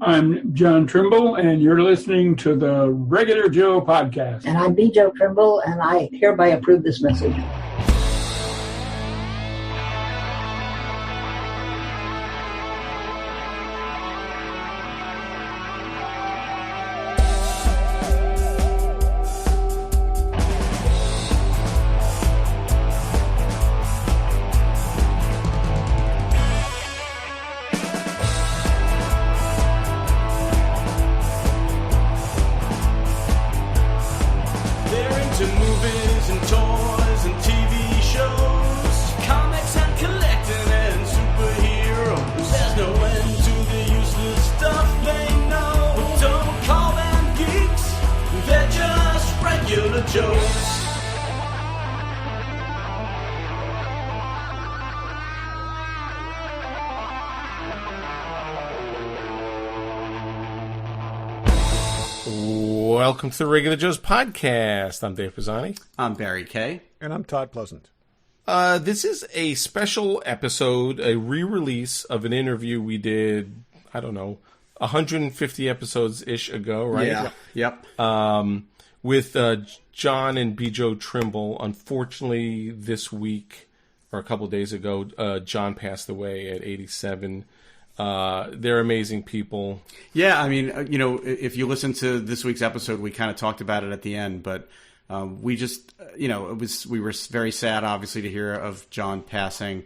I'm John Trimble, and you're listening to the Regular Joe podcast. And I'm Bjo Trimble, and I hereby approve this message. Welcome to the Regular Joe's podcast. I'm Dave Pisani. I'm Barry Kay. And I'm Todd Pleasant. This is a special episode, a re-release of an interview we did, 150 episodes-ish ago, right? Yeah. Yep. With John and Bjo Trimble. Unfortunately, this week, or a couple days ago, John passed away at 87. They're amazing people. Yeah, I mean, if you listen to this week's episode, we kind of talked about it at the end, but we just, we were very sad, obviously, to hear of John passing,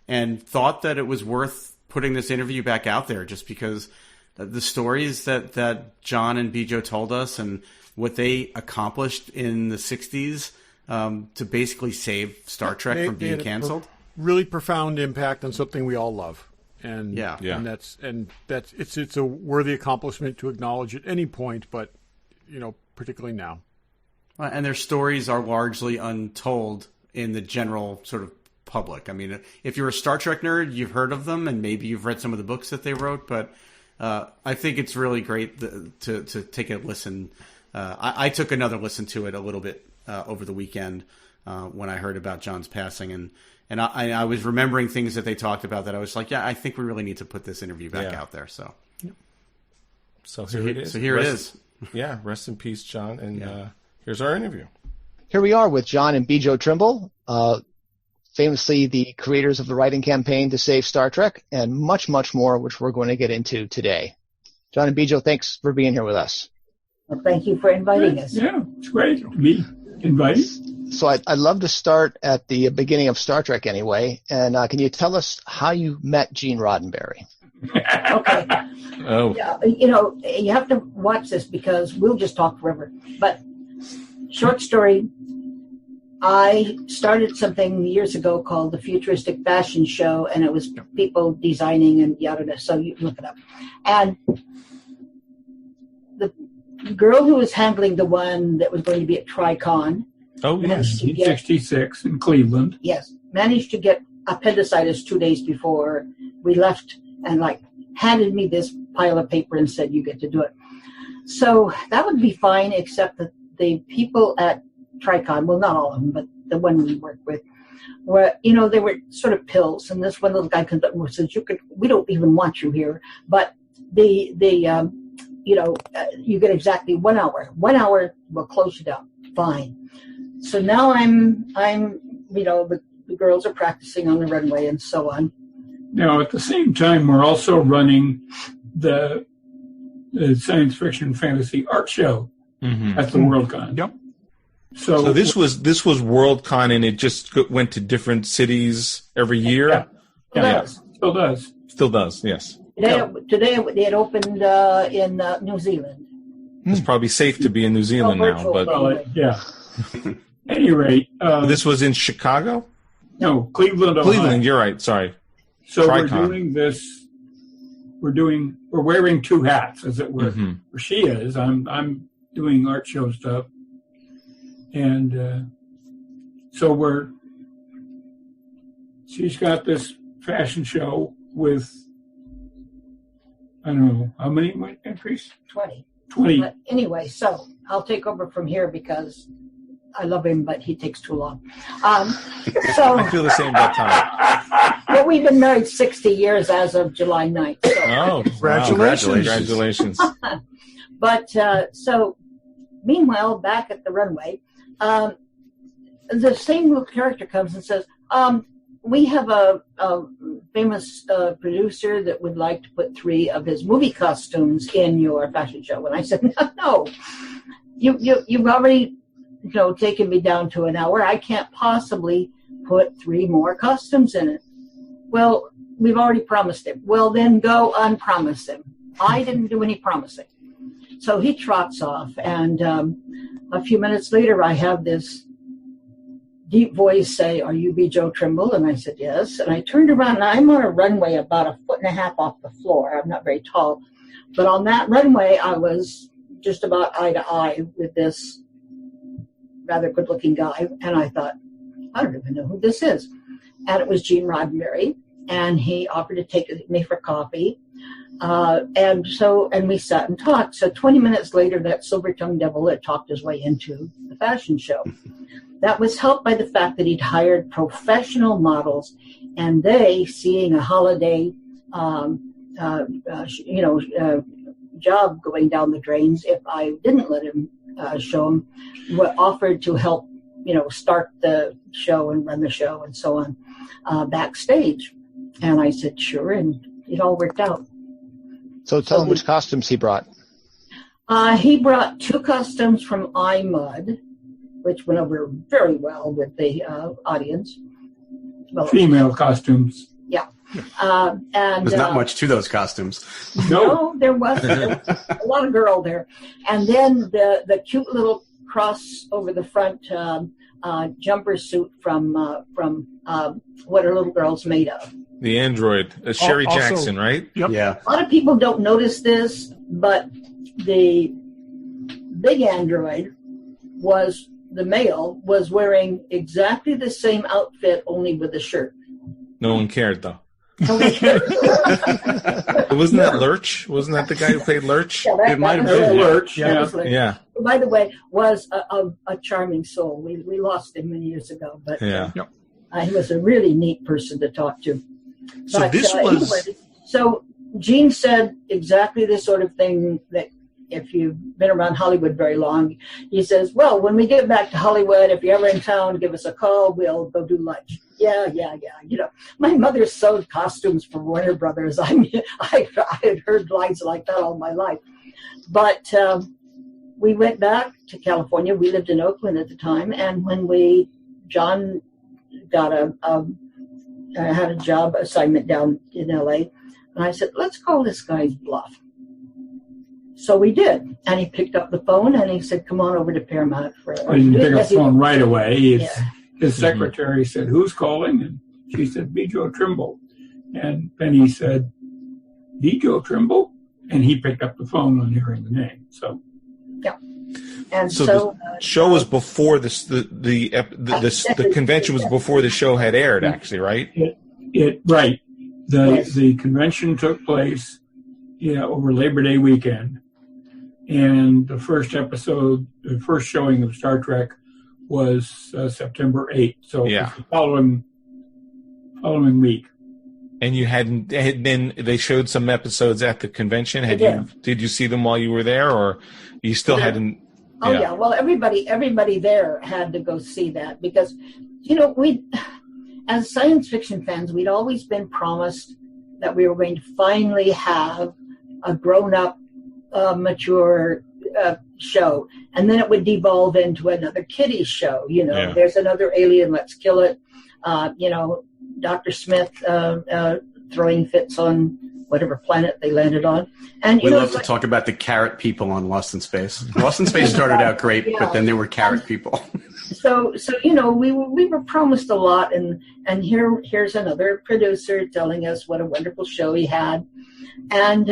and thought that it was worth putting this interview back out there, just because the stories that John and Bjo told us and what they accomplished in the 60s to basically save Star Trek from being canceled. Really profound impact on something we all love. And yeah. And it's a worthy accomplishment to acknowledge at any point, but particularly now. And their stories are largely untold in the general sort of public. I mean, if you're a Star Trek nerd, you've heard of them, and maybe you've read some of the books that they wrote. But I think it's really great to take a listen. I took another listen to it a little bit over the weekend when I heard about John's passing, and I was remembering things that they talked about that I was like, yeah, I think we really need to put this interview back out there. So here it is. So here it is. Yeah, rest in peace, John. And here's our interview. Here we are with John and Bjo Trimble, famously the creators of the writing campaign to save Star Trek, and much, much more, which we're going to get into today. John and Bjo, thanks for being here with us. Well, thank you for inviting us. Yeah, it's great to be invited. So I'd love to start at the beginning of Star Trek anyway. And can you tell us how you met Gene Roddenberry? Okay. Oh. Yeah, you have to watch this because we'll just talk forever. But short story, I started something years ago called the Futuristic Fashion Show, and it was people designing and yada yada. So you look it up. And the girl who was handling the one that was going to be at TriCon, Oh, yes, 1966 in Cleveland. Yes, managed to get appendicitis 2 days before we left, and handed me this pile of paper and said, you get to do it. So that would be fine, except that the people at TriCon, well, not all of them, but the one we worked with, were, they were sort of pills. And this one little guy comes up and says, we don't even want you here, but you get exactly 1 hour. 1 hour will close you down. Fine. So now I'm the girls are practicing on the runway and so on. Now, at the same time, we're also running the science fiction fantasy art show at the Worldcon. Yep. So this was Worldcon, and it just went to different cities every year? Yeah. Still does. Still does, yes. Today it opened in New Zealand. It's probably safe to be in New Zealand now, but At any rate, this was in Chicago? No, Cleveland, Ohio. Cleveland, you're right. Sorry. So TriCon. We're doing this. We're wearing two hats, as it were. Mm-hmm. Or she is. I'm doing art show stuff, and so she's got this fashion show with, I don't know how many entries. 20. 20. But anyway, so I'll take over from here because I love him, but he takes too long. So I feel the same about Tom. Well, we've been married 60 years as of July 9th. So. Oh, Congratulations. Congratulations. But so, meanwhile, back at the runway, the same little character comes and says, we have a famous producer that would like to put 3 of his movie costumes in your fashion show. And I said, no. You've already, taken me down to an hour. I can't possibly put 3 more costumes in it. Well, we've already promised him. Well, then go unpromise him. I didn't do any promising. So he trots off, and a few minutes later, I have this deep voice say, "Are you Bjo Trimble?" And I said, "Yes." And I turned around, and I'm on a runway about 1.5 feet off the floor. I'm not very tall. But on that runway, I was just about eye to eye with this rather good-looking guy. And I thought, I don't even know who this is. And it was Gene Roddenberry. And he offered to take me for coffee. And we sat and talked. So 20 minutes later, that silver-tongued devil had talked his way into the fashion show. That was helped by the fact that he'd hired professional models, and they, seeing a holiday, job going down the drains, if I didn't let him show them, offered to help, start the show and run the show and so on backstage. And I said, sure, and it all worked out. So tell him which costumes he brought. He brought 2 costumes from iMud, which went over very well with the audience. Well, female costumes. Yeah. And there's not much to those costumes. No, there was a lot of girl there. And then the cute little cross over the front jumper suit from What Are Little Girls Made Of? The android, Sherry Jackson, right? Yep. Yeah. A lot of people don't notice this, but the big android the male was wearing exactly the same outfit, only with a shirt. No one cared, though. Wasn't that Lurch? Wasn't that the guy who played Lurch? Yeah, It might have been Lurch. Yeah. By the way, was a charming soul. We lost him many years ago, but he was a really neat person to talk to. So But, this was... anyway, so Gene said exactly the sort of thing that, if you've been around Hollywood very long, he says, well, when we get back to Hollywood, if you're ever in town, give us a call. We'll go do lunch. Yeah. My mother sewed costumes for Warner Brothers. I mean, I had heard lines like that all my life. But we went back to California. We lived in Oakland at the time. And when John got had a job assignment down in L.A., and I said, let's call this guy's bluff. So we did, and he picked up the phone and he said, "Come on over to Paramount for." He didn't pick up the phone right away. His secretary said, "Who's calling?" And she said, "Bjo Trimble." And then he said, "Bjo Trimble," and he picked up the phone on hearing the name. So, yeah. And so the show was before this. The convention was before the show had aired, actually, right? Right. The convention took place, over Labor Day weekend. And the first showing of Star Trek was September 8th. So it was the following week. And you they showed some episodes at the convention. Did you see them while you were there, or you still hadn't? Oh yeah. Well, everybody there had to go see that because, we, as science fiction fans, we'd always been promised that we were going to finally have a grown-up, mature show, and then it would devolve into another kiddie show. There's another alien, let's kill it. Dr. Smith throwing fits on whatever planet they landed on. And we love to talk about the carrot people on Lost in Space. Lost in Space started out great, but then there were carrot people. So we were promised a lot, and here's another producer telling us what a wonderful show he had, and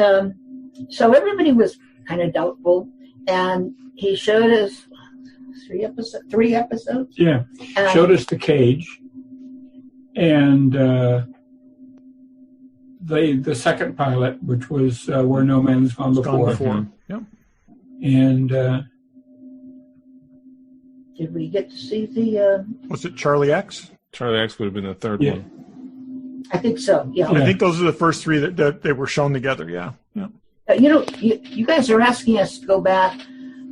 so everybody was kind of doubtful, and he showed us 3 episodes. Yeah, showed us the cage, and the second pilot, which was Where No Man's Gone Before. Yep. And did we get to see the? Was it Charlie X? Charlie X would have been the third one. I think so. Yeah. I think those are the first three that they were shown together. Yeah. You guys are asking us to go back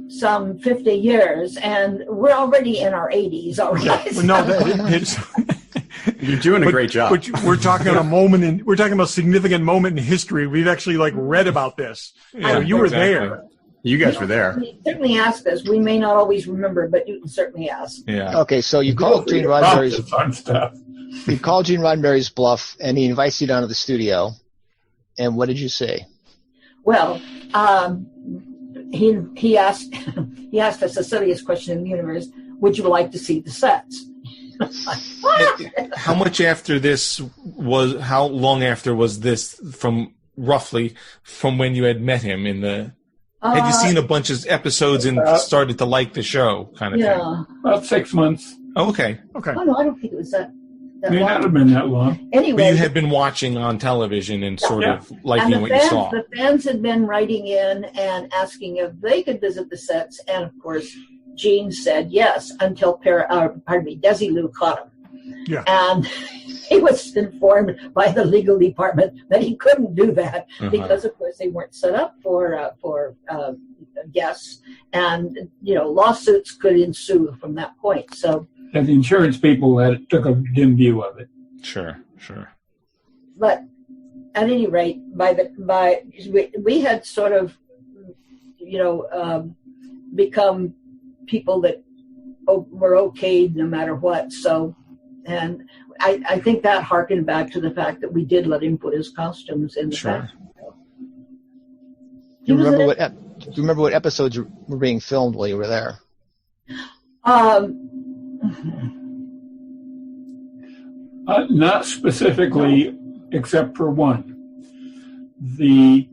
some 50 years, and we're already in our 80s already. Well, no, you're doing a great job. But we're talking about we're talking about a significant moment in history. We've actually read about this. You were there. You guys were there. You certainly asked us. We may not always remember, but you can certainly ask. Yeah. Okay, so you called Gene Roddenberry's fun stuff. You called Gene Roddenberry's bluff, and he invites you down to the studio. And what did you say? Well, he asked us the silliest question in the universe: would you like to see the sets? How long after was this roughly from when you had met him in the? Had you seen a bunch of episodes and started to like the show, kind of thing? About 6 months. Oh, okay. Oh no, I don't think it was that May long. not have been that long. Anyway, but you had been watching on television and sort of liking what you saw. The fans had been writing in and asking if they could visit the sets, and of course, Gene said yes until Desilu caught him. Yeah. And he was informed by the legal department that he couldn't do that because, of course, they weren't set up for guests, and lawsuits could ensue from that point. So, and the insurance people took a dim view of it. Sure. But at any rate, we had sort of, become people that were okayed no matter what. So, and I think that harkened back to the fact that we did let him put his costumes in the back. Do you remember what episodes were being filmed while you were there? Not specifically, except for one. The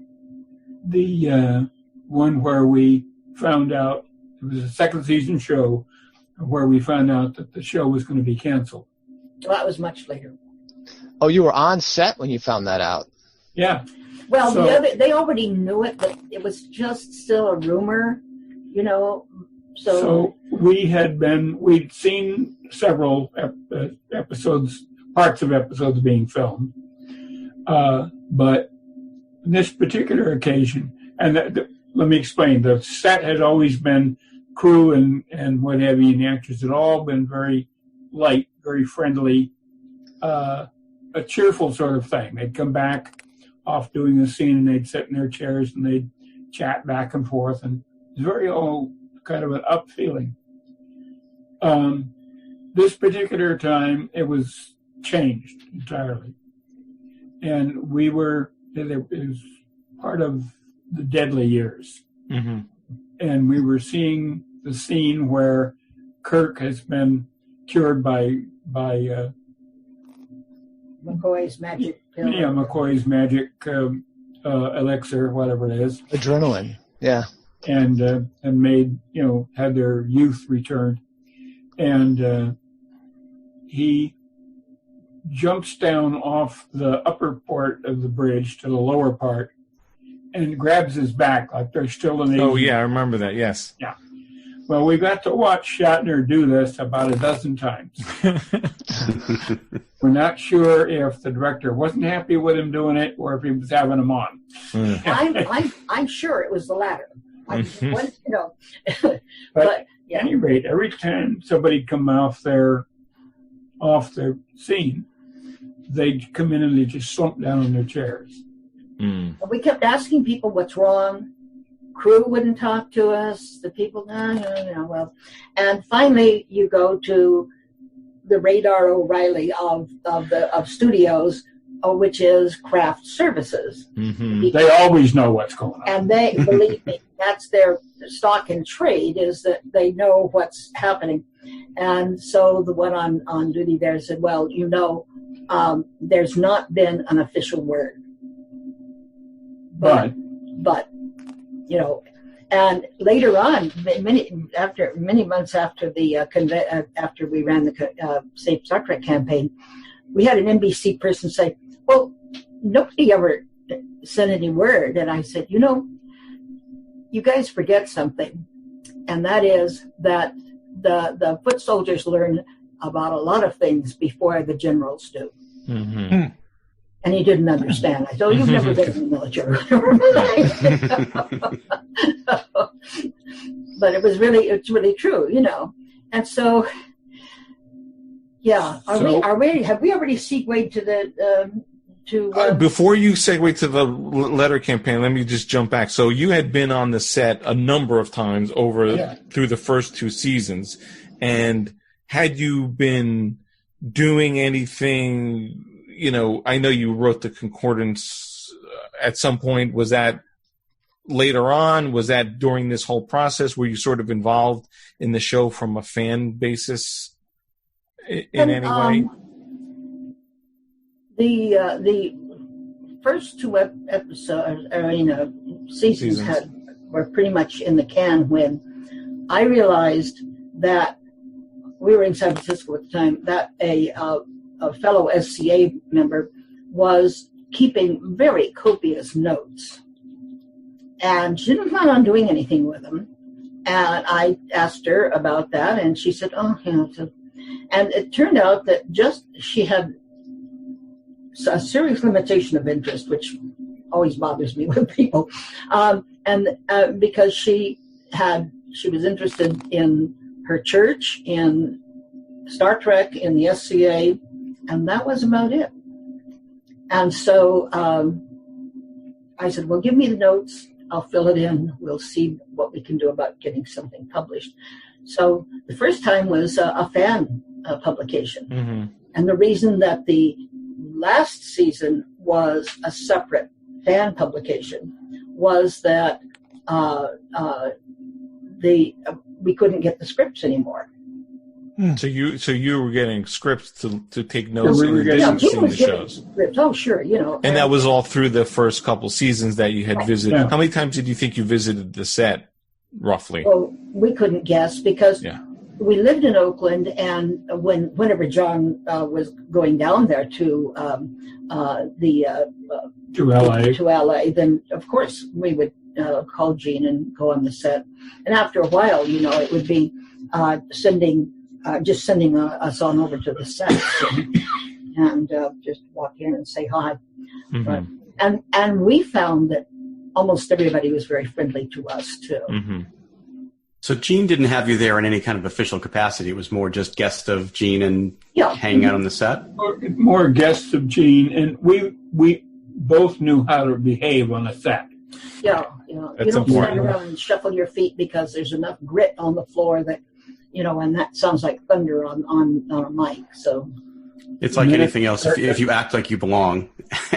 one where we found out it was a second season show, where we found out that the show was going to be canceled. Well, that was much later. Oh, you were on set when you found that out? Yeah. Well, they already knew it, but it was just still a rumor, So we'd seen several episodes, parts of episodes being filmed, but this particular occasion, and let me explain, the set had always been crew and what have you, and the actors had all been very light, very friendly, a cheerful sort of thing. They'd come back off doing a scene and they'd sit in their chairs and they'd chat back and forth, and it was very all kind of an up feeling. This particular time, it was changed entirely. And it was part of the deadly years. Mm-hmm. And we were seeing the scene where Kirk has been cured by McCoy's magic pill. Yeah, McCoy's magic elixir, whatever it is. Adrenaline, yeah. And made, had their youth returned. And he jumps down off the upper part of the bridge to the lower part and grabs his back like they're still in the... Oh, yeah, I remember that, yes. Yeah. Well, we got to watch Shatner do this about a dozen times. We're not sure if the director wasn't happy with him doing it or if he was having him on. I'm sure it was the latter. But at any rate, every time somebody'd come off their scene, they'd come in and they'd just slump down in their chairs. Mm. We kept asking people what's wrong. Crew wouldn't talk to us. The people, well. And finally, you go to the Radar O'Reilly of studios, which is craft services. Mm-hmm. They always know what's going on. And they, believe me, that's their stock in trade, is that they know what's happening. And so the one on duty there said, well, there's not been an official word. But and later on, many months after after we ran the Safe Star Trek campaign, we had an NBC person say, well, nobody ever sent any word. And I said, you guys forget something. And that is that the foot soldiers learn about a lot of things before the generals do. Mm-hmm. And he didn't understand. I told, you've never been in the military. But it's really true, you know. And so, yeah. Have we already segued to the, before you segue to the letter campaign, let me just jump back. So you had been on the set a number of times through the first 2 seasons. And had you been doing anything, you know, I know you wrote the concordance at some point. Was that later on? Was that during this whole process? Were you sort of involved in the show from a fan basis in any way? The first 2 episodes, seasons were pretty much in the can when I realized that we were in San Francisco at the time, that a fellow SCA member was keeping very copious notes. And she didn't plan on doing anything with them. And I asked her about that, and she said, oh, you know. And it turned out that she had a serious limitation of interest, which always bothers me with people. Because she was interested in her church, in Star Trek, in the SCA, and that was about it. And so I said, well, give me the notes. I'll fill it in. We'll see what we can do about getting something published. So the first time was a fan publication. Mm-hmm. And the reason that the last season was a separate fan publication was that we couldn't get the scripts anymore. So you were getting scripts to take notes in addition to the shows. Scripts. Oh, sure, you know. And that was all through the first couple seasons that you had visited. Yeah. How many times did you think you visited the set, roughly? Well, we couldn't guess because we lived in Oakland, and whenever John was going down there to LA, then of course we would call Gene and go on the set. And after a while, you know, it would be sending us on over to the set and just walk in and say hi. Mm-hmm. But, and we found that almost everybody was very friendly to us too. Mm-hmm. So Gene didn't have you there in any kind of official capacity. It was more just guest of Gene and hanging out on the set? More guests of Gene, and we both knew how to behave on the set. Yeah, you know, you don't stand around and shuffle your feet because there's enough grit on the floor that, you know, and that sounds like thunder on a mic. So it's like anything else. If you act like you belong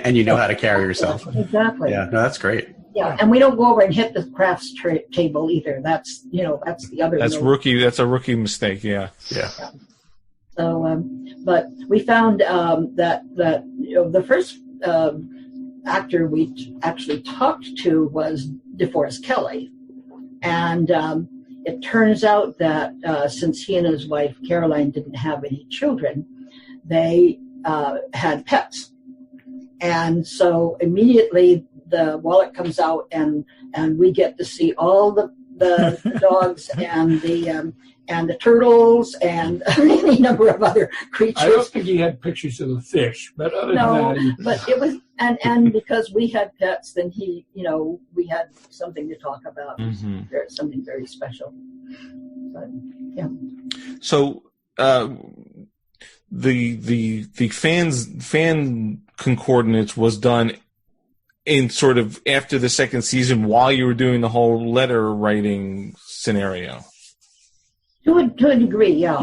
and you know how to carry yourself. Exactly. Yeah, no, that's great. Yeah, and we don't go over and hit the crafts table either. That's the other. That's rookie. That's a rookie mistake. Yeah. So, but we found that the first actor we actually talked to was DeForest Kelley, and it turns out that since he and his wife Caroline didn't have any children, they had pets, and so immediately the wallet comes out, and we get to see all the dogs and the turtles and any number of other creatures. I don't think he had pictures of the fish, but other than that, but it was and because we had pets, then we had something to talk about. Mm-hmm. There's something very special. But, yeah. So the fan concordance was done in sort of after the second season while you were doing the whole letter writing scenario. To a degree, yeah.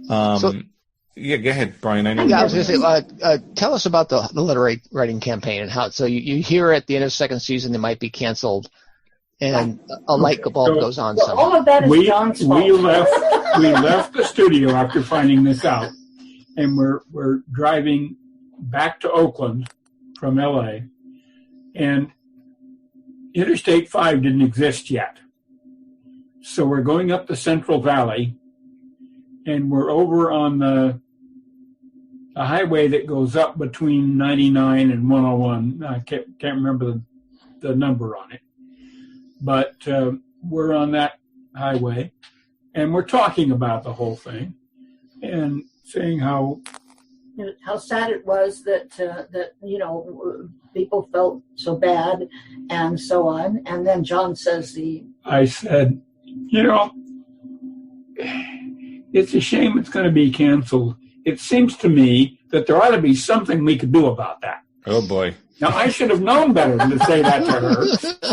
So, go ahead, Brian. I was going to say, tell us about the letter writing campaign and how. So you hear at the end of the second season they might be canceled, and a light bulb goes on. So all of that is John's fault. We left the studio after finding this out, and we're driving back to Oakland from LA, and Interstate 5 didn't exist yet. So we're going up the Central Valley, and we're over on the highway that goes up between 99 and 101. I can't remember the number on it. But we're on that highway, and we're talking about the whole thing and saying how how sad it was that people felt so bad and so on. And then John says I said, it's a shame it's going to be canceled. It seems to me that there ought to be something we could do about that. Oh, boy. Now, I should have known better than to say that to her.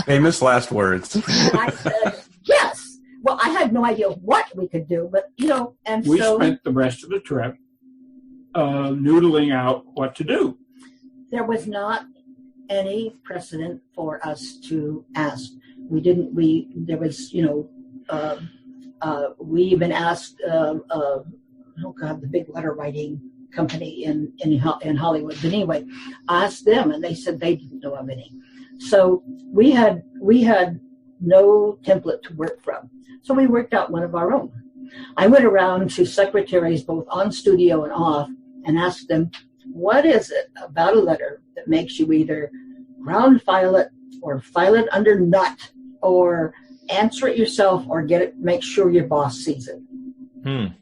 Famous last words. I said, yes. Well, I had no idea what we could do, but, and We so spent the rest of the trip noodling out what to do. there was not any precedent for us to ask. We even asked, the big letter writing company in Hollywood. But anyway, I asked them, and they said they didn't know of any. So we had no template to work from. So we worked out one of our own. I went around to secretaries both on studio and off and asked them, what is it about a letter that makes you either ground file it or file it under nut or answer it yourself or make sure your boss sees it? And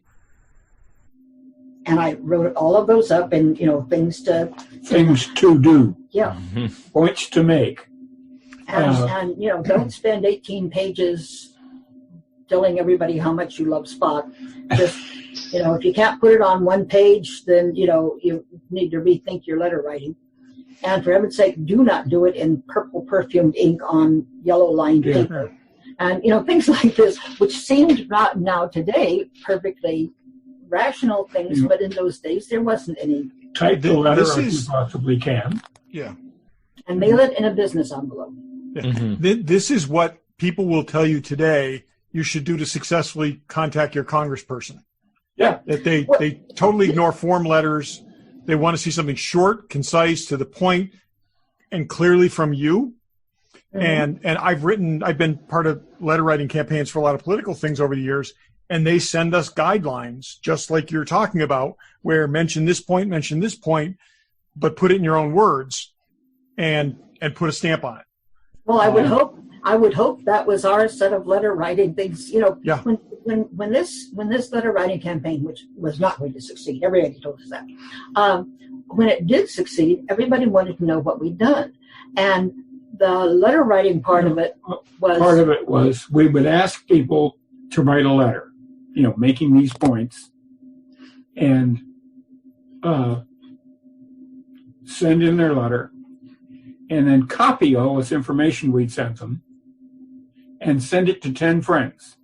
I wrote all of those up and, things to do. Yeah. Points to make. And don't spend 18 pages telling everybody how much you love Spock. Just, if you can't put it on one page, then, you need to rethink your letter writing. And for heaven's sake, do not do it in purple perfumed ink on yellow lined paper. And, things like this, which seemed not now today perfectly rational things, but in those days there wasn't any. Type the letter as you possibly can. Yeah. And mail it in a business envelope. Yeah. This is what people will tell you today you should do to successfully contact your congressperson. Yeah. That they totally ignore form letters. They want to see something short, concise, to the point, and clearly from you. And I've been part of letter writing campaigns for a lot of political things over the years, and they send us guidelines, just like you're talking about, where mention this point, but put it in your own words and put a stamp on it. Well, I would hope that was our set of letter writing things. Yeah. When this letter writing campaign, which was not going to succeed, everybody told us that. When it did succeed, everybody wanted to know what we'd done, and the letter writing part of it was we would ask people to write a letter, making these points, and send in their letter, and then copy all this information we'd sent them, and send it to 10 friends,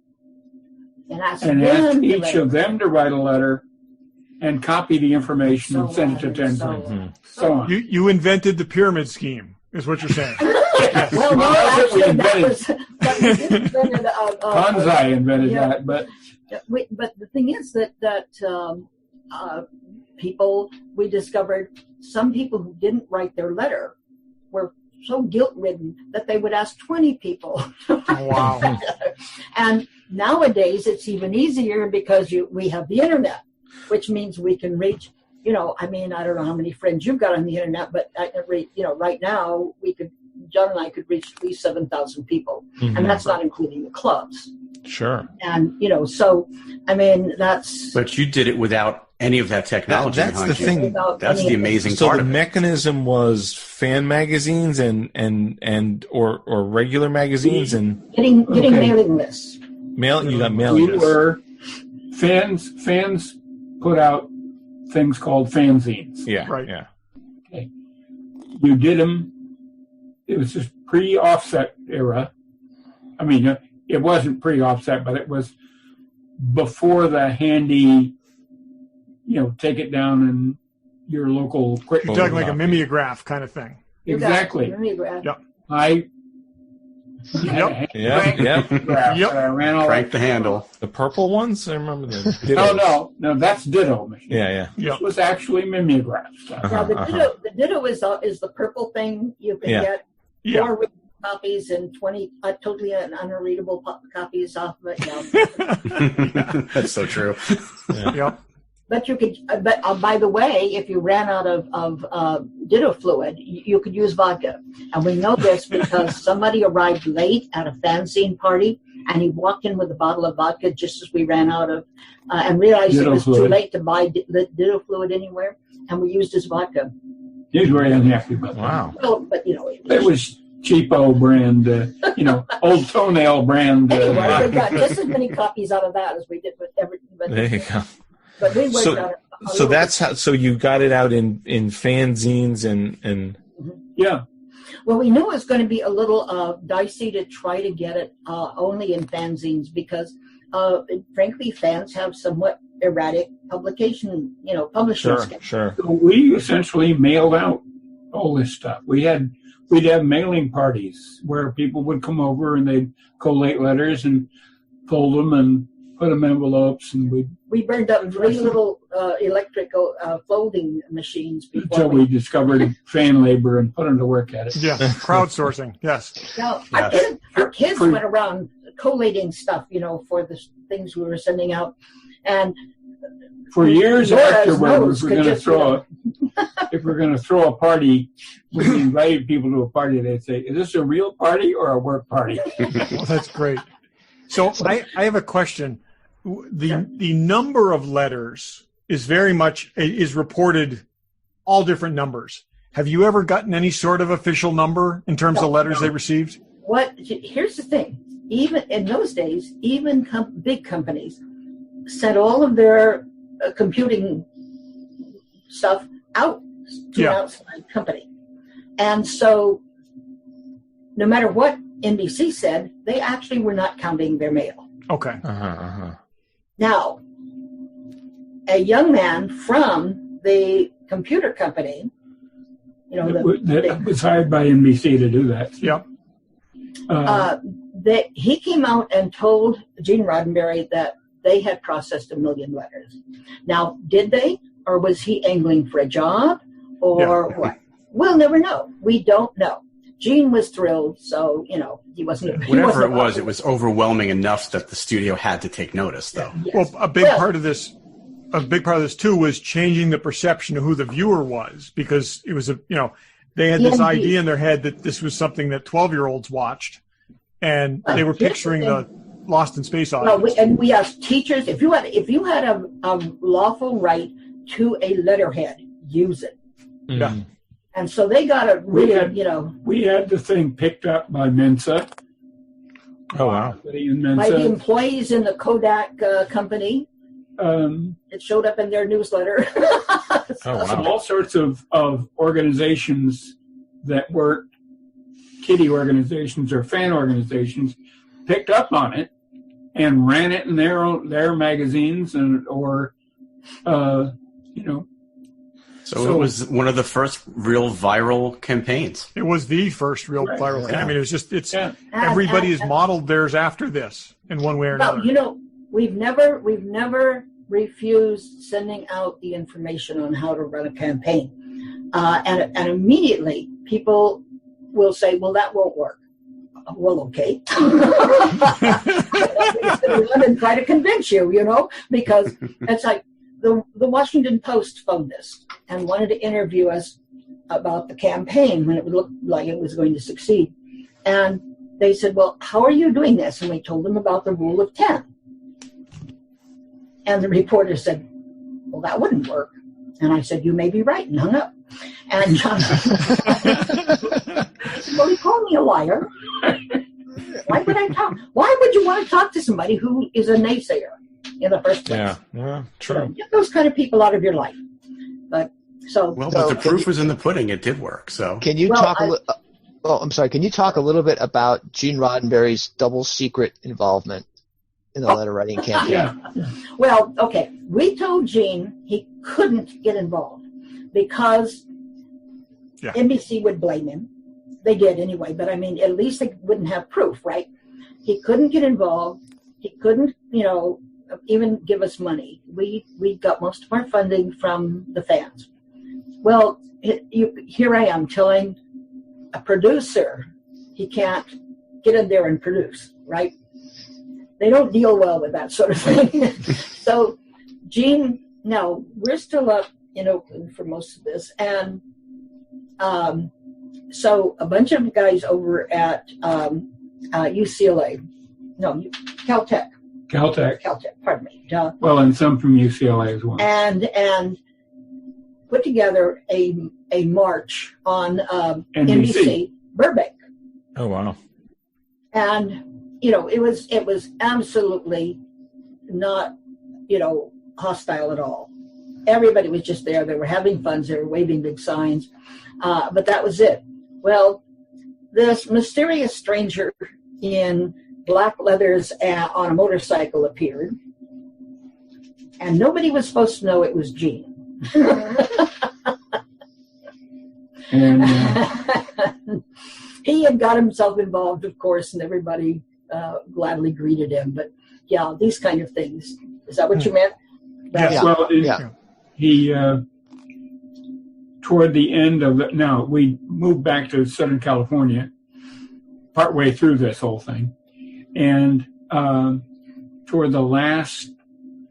and ask each of them to write a letter, and copy the information and send it to 10 friends. So on. You invented the pyramid scheme, is what you're saying. Well, no, actually, that was Kanzai invented that, but the thing is that people, we discovered some people who didn't write their letter were so guilt-ridden that they would ask 20 people. Wow. And nowadays it's even easier because we have the internet, which means we can reach, I don't know how many friends you've got on the internet, but right now John and I could reach at least 7,000 people, and that's not including the clubs. Sure. And, that's... But you did it without any of that technology. That's the thing. That's the amazing So part the of it. mechanism was fan magazines or regular magazines and getting mailing lists. You got mailing lists. Fans put out things called fanzines. Yeah. Right. Yeah. Okay. You did them. It was just pre-offset era. It wasn't pre-offset, but it was before the handy, take it down in your local quick. You're talking like a mimeograph kind of thing. Exactly. Yep. I Yeah. I ran all Crank the handle. The purple ones? I remember them. No, that's Ditto machine. Yeah. This was actually mimeograph stuff. Now, the Ditto is the purple thing you can get 4 copies and 20 totally unreadable copies off of it. That's so true. Yep. But you could. But by the way, if you ran out of Ditto fluid, you could use vodka, and we know this because somebody arrived late at a fanzine party, and he walked in with a bottle of vodka just as we ran out of, and realized it was too late to buy ditto fluid anywhere, and we used his vodka. He was very unhappy about that. Wow. Well, but It was cheapo brand, old toenail brand. Anyway, we got just as many copies out of that as we did with everything. There you go. But we worked on it. So that's how. So you got it out in fanzines and. Yeah. Well, we knew it was going to be a little dicey to try to get it only in fanzines because, frankly, fans have somewhat erratic publishing schedules. Sure. So we essentially mailed out all this stuff. We'd have mailing parties where people would come over and they'd collate letters and fold them and put them in envelopes, and we burned up 3 little electrical folding machines before until we discovered fan labor and put them to work at it. Yeah, crowdsourcing. Yes. Now, our kids went around collating stuff, for the things we were sending out, and for years afterwards, if we're going to throw a party, when we invited people to a party, they'd say, "Is this a real party or a work party?" Well, that's great. So I have a question. The number of letters is is reported all different numbers. Have you ever gotten any sort of official number in terms of letters they received? Here's the thing. Even in those days, even big companies sent all of their computing stuff out to an outside company. And so no matter what NBC said, they actually were not counting their mail. Okay. Now, a young man from the computer company, that was hired by NBC to do that. Yep. That he came out and told Gene Roddenberry that they had processed 1 million letters. Now, did they, or was he angling for a job, or what? We'll never know. We don't know. Gene was thrilled, so he wasn't. Whatever it was overwhelming enough that the studio had to take notice, though. Yes. Well, a big part of this too was changing the perception of who the viewer was, because it was they had this idea in their head that this was something that 12-year-olds watched, and they were picturing the Lost in Space audience. And we asked teachers, if you had a lawful right to a letterhead, use it. Yeah. And so they got a really, We had the thing picked up by Mensa. Oh, wow. by the employees in the Kodak company. It showed up in their newsletter. All sorts of organizations that weren't kiddie organizations or fan organizations picked up on it and ran it in their magazines So it was one of the first real viral campaigns. It was the first real viral campaign. I mean, everybody has modeled theirs after this in one way or another. We've never refused sending out the information on how to run a campaign. And immediately people will say, well, that won't work. Well, okay. And try to convince you, because it's like the Washington Post phoned us and wanted to interview us about the campaign when it looked like it was going to succeed. And they said, well, how are you doing this? And we told them about the rule of 10. And the reporter said, well, that wouldn't work. And I said, you may be right, and hung up. And well, he called me a liar. Why would I talk? Why would you want to talk to somebody who is a naysayer in the first place? Yeah, true. Get those kind of people out of your life. But the proof was in the pudding. It did work. So can you talk? I'm sorry. Can you talk a little bit about Gene Roddenberry's double secret involvement in the letter writing campaign? Yeah. Well, okay. We told Gene he couldn't get involved because NBC would blame him. They did anyway, but I mean, at least they wouldn't have proof, right? He couldn't get involved. He couldn't, even give us money. We got most of our funding from the fans. Well, here I am telling a producer he can't get in there and produce, right? They don't deal well with that sort of thing. So, Gene, no, we're still up in Oakland for most of this, and so a bunch of guys over at UCLA Caltech. Caltech. Pardon me. Duh. Well, and some from UCLA as well. And put together a march on NBC Burbank. Oh wow! And it was absolutely not hostile at all. Everybody was just there. They were having fun. They were waving big signs, but that was it. Well, this mysterious stranger in black leathers on a motorcycle appeared, and nobody was supposed to know it was Gene. And he had got himself involved, of course, and everybody gladly greeted him. But yeah, these kind of things. Is that what you meant? Yes. well, he toward the end of it. Now we moved back to Southern California, partway through this whole thing, and toward the last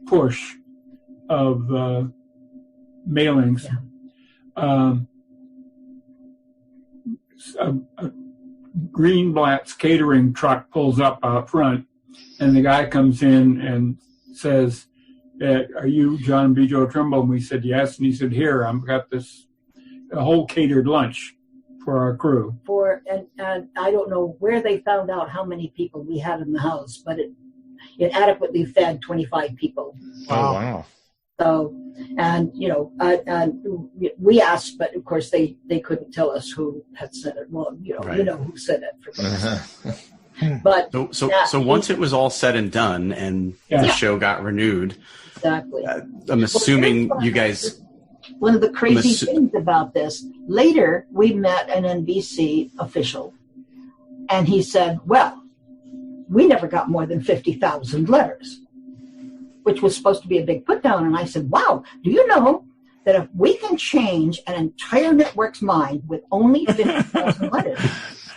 push of mailings. A Greenblatt's catering truck pulls up out front, and the guy comes in and says, "Are you John and Bjo Trimble?" And we said yes, and he said, "Here, I've got a whole catered lunch for our crew." And I don't know where they found out how many people we had in the house, but it adequately fed 25 people. Oh wow! So, and we asked, but of course they couldn't tell us who had said it. Well, Right. Who said it. For But So once it was all said and done, and the show got renewed, exactly. I'm assuming you guys. One of the crazy things about this, later we met an NBC official, and he said, "Well, we never got more than 50,000 letters." Which was supposed to be a big put down. And I said, "Wow, do you know that if we can change an entire network's mind with only 50,000 letters,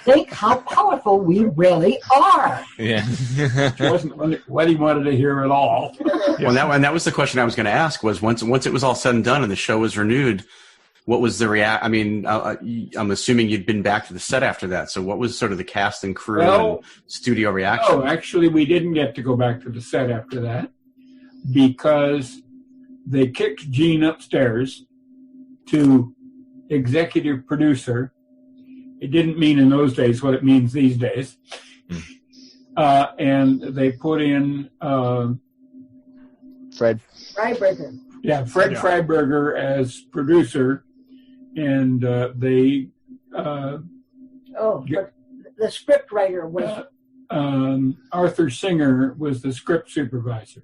think how powerful we really are." Yeah. Which wasn't what he wanted to hear at all. Well, that was the question I was going to ask. Was once it was all said and done and the show was renewed, what was the I mean, I'm assuming you'd been back to the set after that. So what was sort of the cast and crew and studio reaction? Oh, actually, we didn't get to go back to the set after that, because they kicked Gene upstairs to executive producer. It didn't mean in those days what it means these days. And they put in Fred Freiberger. Fred Freiberger as producer, and they the script writer was Arthur Singer was the script supervisor.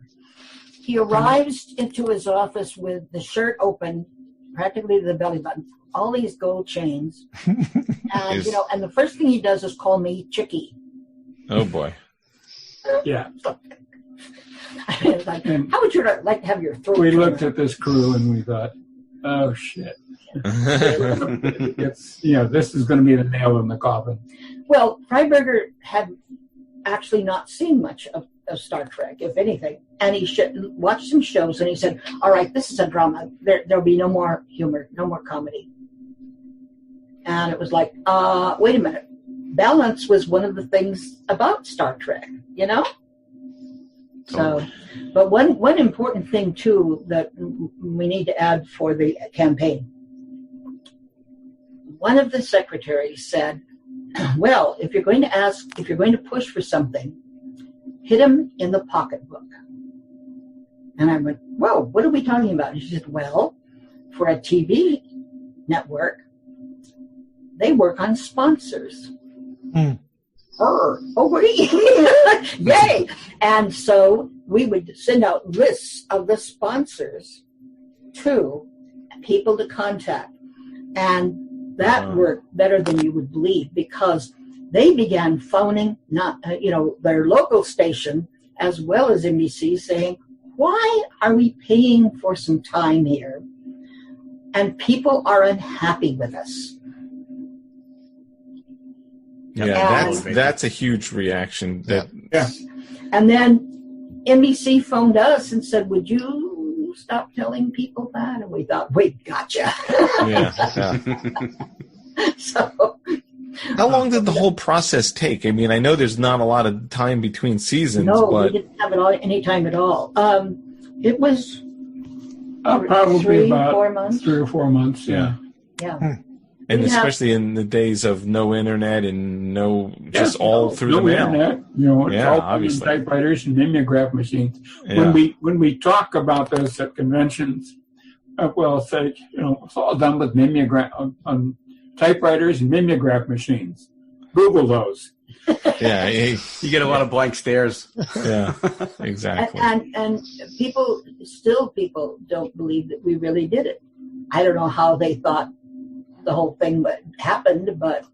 he arrives into his office with the shirt open, practically to the belly button, all these gold chains, and and the first thing he does is call me Chickie. Oh boy. Yeah. Like, how would you like to have your throat? We looked at this crew and we thought, oh shit. It's this is going to be the nail in the coffin. Well, Freiberger had actually not seen much of Star Trek, if anything, and he watched some shows and he said, "All right, this is a drama. There'll be no more humor, no more comedy." And it was like, wait a minute. Balance was one of the things about Star Trek, So, but one important thing too that we need to add for the campaign. One of the secretaries said, "Well, if you're going to push for something, hit him in the pocketbook." And I went, "Whoa, what are we talking about?" And she said, "Well, for a TV network, they work on sponsors." Oh, yay! And so we would send out lists of the sponsors to people to contact. And that worked better than you would believe, because they began phoning their local station as well as NBC, saying, "Why are we paying for some time here? And people are unhappy with us." Yeah, that's a huge reaction. And then NBC phoned us and said, "Would you stop telling people that?" And we thought, "Wait, gotcha." Yeah. So How long did the whole process take? I mean, I know there's not a lot of time between seasons, No, but we didn't have any time at all. It was probably 3 about 4 months. 3 or 4 months. Yeah. Yeah. and We have- especially in the days of no internet and just all through no the mail. internet, it's Yeah, all on obviously. typewriters and mimeograph machines. Yeah. When we talk about this at conventions, say it's all done with mimeograph on typewriters and mimeograph machines. Google those. Yeah, You get a lot of blank stares. yeah, exactly. And people don't believe that we really did it. I don't know how they thought the whole thing happened, but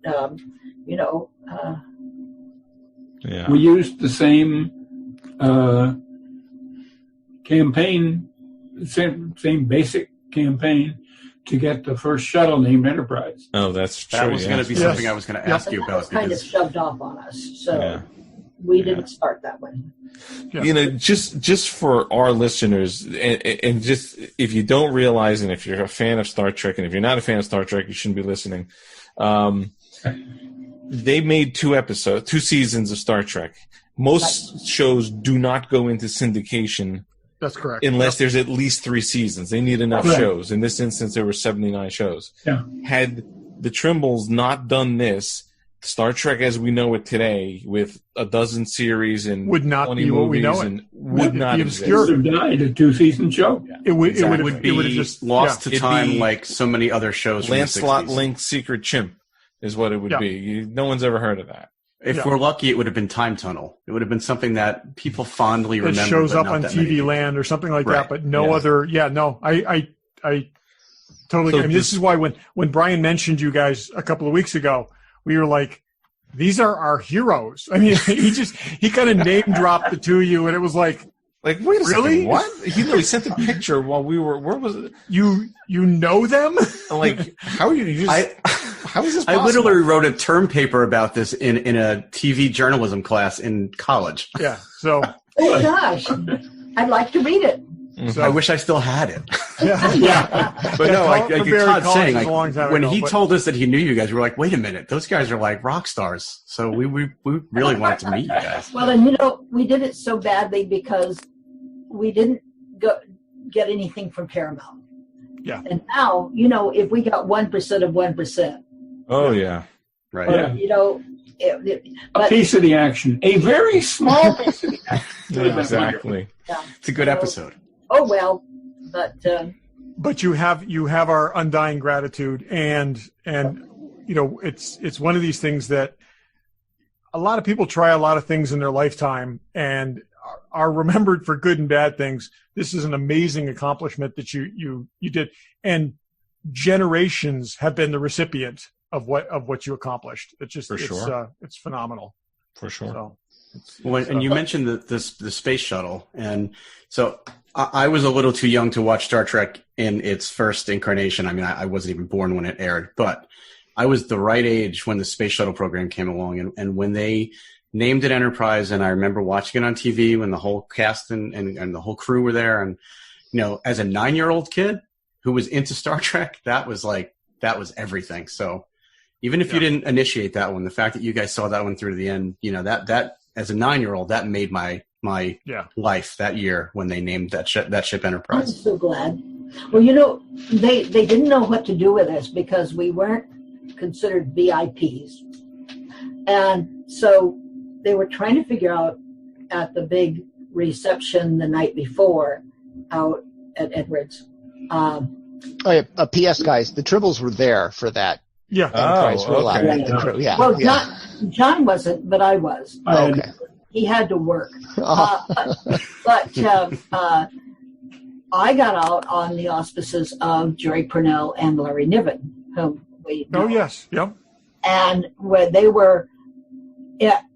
Yeah. We used the same campaign, same basic campaign to get the first shuttle named Enterprise. Oh, that's true. That was going to be Yes. something I was going to ask you that about. was kind of Because shoved off on us. So Yeah. we didn't start that way. Yeah. Just for our listeners, and just if you don't realize, and if you're a fan of Star Trek, and if you're not a fan of Star Trek, you shouldn't be listening. They made 2 seasons of Star Trek. Most shows do not go into syndication That's correct. unless there's at least 3 seasons. They need enough Right. shows. In this instance, there were 79 shows. Yeah. Had the Trimbles not done this, Star Trek as we know it today, with a dozen series and Would not 20 be what we movies, know it. and would not be exist. obscure. It would have died a 2-season show. It would it would have be just lost to It'd time be like so many other shows from Lancelot the 60s. Link's Secret Chimp is what it would Yeah. be. No one's ever heard of that. If Yeah. we're lucky, it would have been Time Tunnel. It would have been something that people fondly it remember. shows but up not on that many TV people. Land or something like Right. that, but no Yeah. other. Yeah, no, I totally. So I mean, this is why when Brian mentioned you guys a couple of weeks ago, we were like, these are our heroes. I mean, he kind of name dropped the two of you, and it was like, Like, wait a Really? second, what? He sent a picture while we were. Where was it? you know them? Like, how are you just? How is this I possible? literally wrote a term paper about this in a TV journalism class in college. Yeah. So Oh gosh, I'd like to read it. I wish I still had it. yeah. But no, like Barry Todd's Collins saying, was a long like time when ago, he but- told us that he knew you guys, we were like, wait a minute, those guys are like rock stars. So we really wanted to meet you guys. Well, and we did it so badly because we didn't get anything from Paramount. Yeah. And now, if we got 1% of 1%, Oh yeah. Right. Yeah. A but piece of the action. A very small piece of the action. Would have been Exactly. It's a good episode. oh well, but But you have our undying gratitude, and it's one of these things that a lot of people try a lot of things in their lifetime and are remembered for good and bad things. This is an amazing accomplishment that you did, and generations have been the recipient of what you accomplished. It's just For sure. It's phenomenal. For sure. So Well, and you mentioned the space shuttle, and so I was a little too young to watch Star Trek in its first incarnation. I mean, I wasn't even born when it aired, but I was the right age when the space shuttle program came along, and when they named it Enterprise, and I remember watching it on TV when the whole cast and the whole crew were there, and as a 9-year-old kid who was into Star Trek, that was everything. So even if you didn't initiate that one, the fact that you guys saw that one through to the end, that as a 9-year-old, that made my life that year when they named that ship I'm Enterprise. so glad. Well, they didn't know what to do with us because we weren't considered VIPs. And so they were trying to figure out at the big reception the night before out at Edwards. P.S. guys, the TrImbles were there for that. yeah. Enterprise rollout. okay. The crew, yeah. Well, yeah. John wasn't, but I was. Okay. He had to work. But I got out on the auspices of Jerry Purnell and Larry Niven, whom we know. Oh yes. Yep. And where they were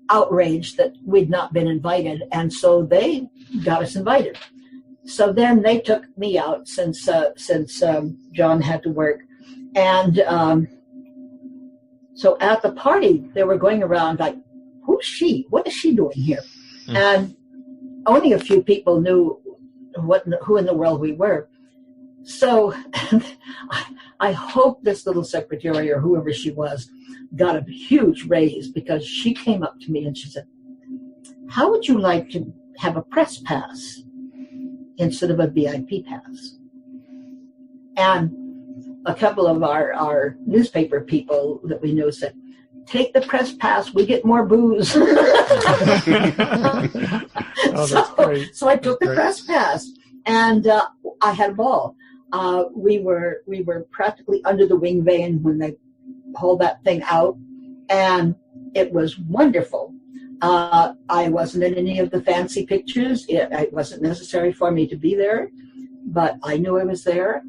outraged that we'd not been invited, and so they got us invited. So then they took me out since John had to work, and so at the party they were going around like, "Who's she? What is she doing here?" And only a few people knew who in the world we were. So I hope this little secretary or whoever she was got a huge raise, because she came up to me and she said, how would you like to have a press pass instead of a VIP pass? And a couple of our newspaper people that we know said, take the press pass, we get more booze. Oh, that's great. So I took the press pass, and I had a ball. We were practically under the wing vein when they pulled that thing out, and it was wonderful. I wasn't in any of the fancy pictures. It wasn't necessary for me to be there, but I knew I was there,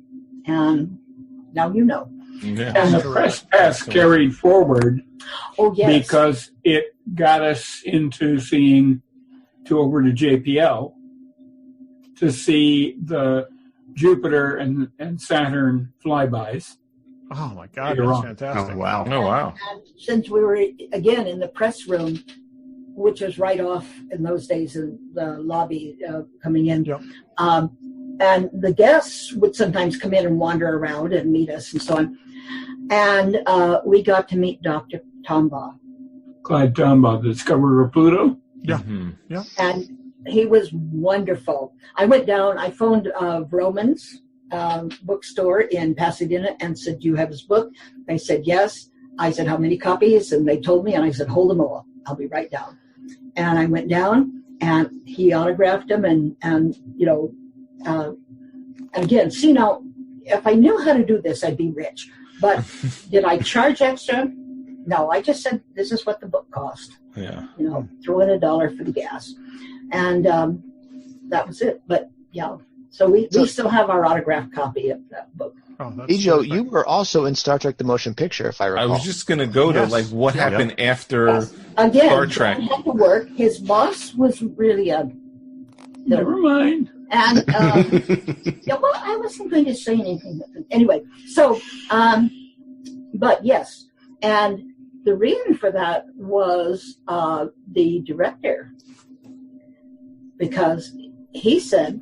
and now you know. Yeah. And the press pass carried forward. Oh, yes. Because it got us into over to JPL to see the Jupiter and Saturn flybys. Oh my God, You're that's wrong. fantastic. Oh, wow. Oh, wow. And since we were, again, in the press room, which was right off in those days in the lobby coming in, Yep. and the guests would sometimes come in and wander around and meet us and so on. And we got to meet Dr. Tombaugh. Clyde Tombaugh, the discoverer of Pluto. Yeah. Mm-hmm. And he was wonderful. I went down, I phoned Vroman's bookstore in Pasadena and said, do you have his book? They said, yes. I said, how many copies? And they told me, and I said, hold them all. I'll be right down. And I went down, and he autographed them, and again, see, now, if I knew how to do this, I'd be rich. But did I charge extra? No, I just said, this is what the book cost. Yeah. Throw in $1 for the gas. And that was it. But, yeah, so we still have our autographed copy of that book. Oh, that's Bjo, terrific. you were also in Star Trek: The Motion Picture, if I I recall. was just going to go to Yes. what happened after Yes. Again, Star Trek. John had to work. His boss was really a... Never mind. And, yeah, well, I wasn't going to say anything. Anyway, so, but yes. And the reason for that was the director. Because he said,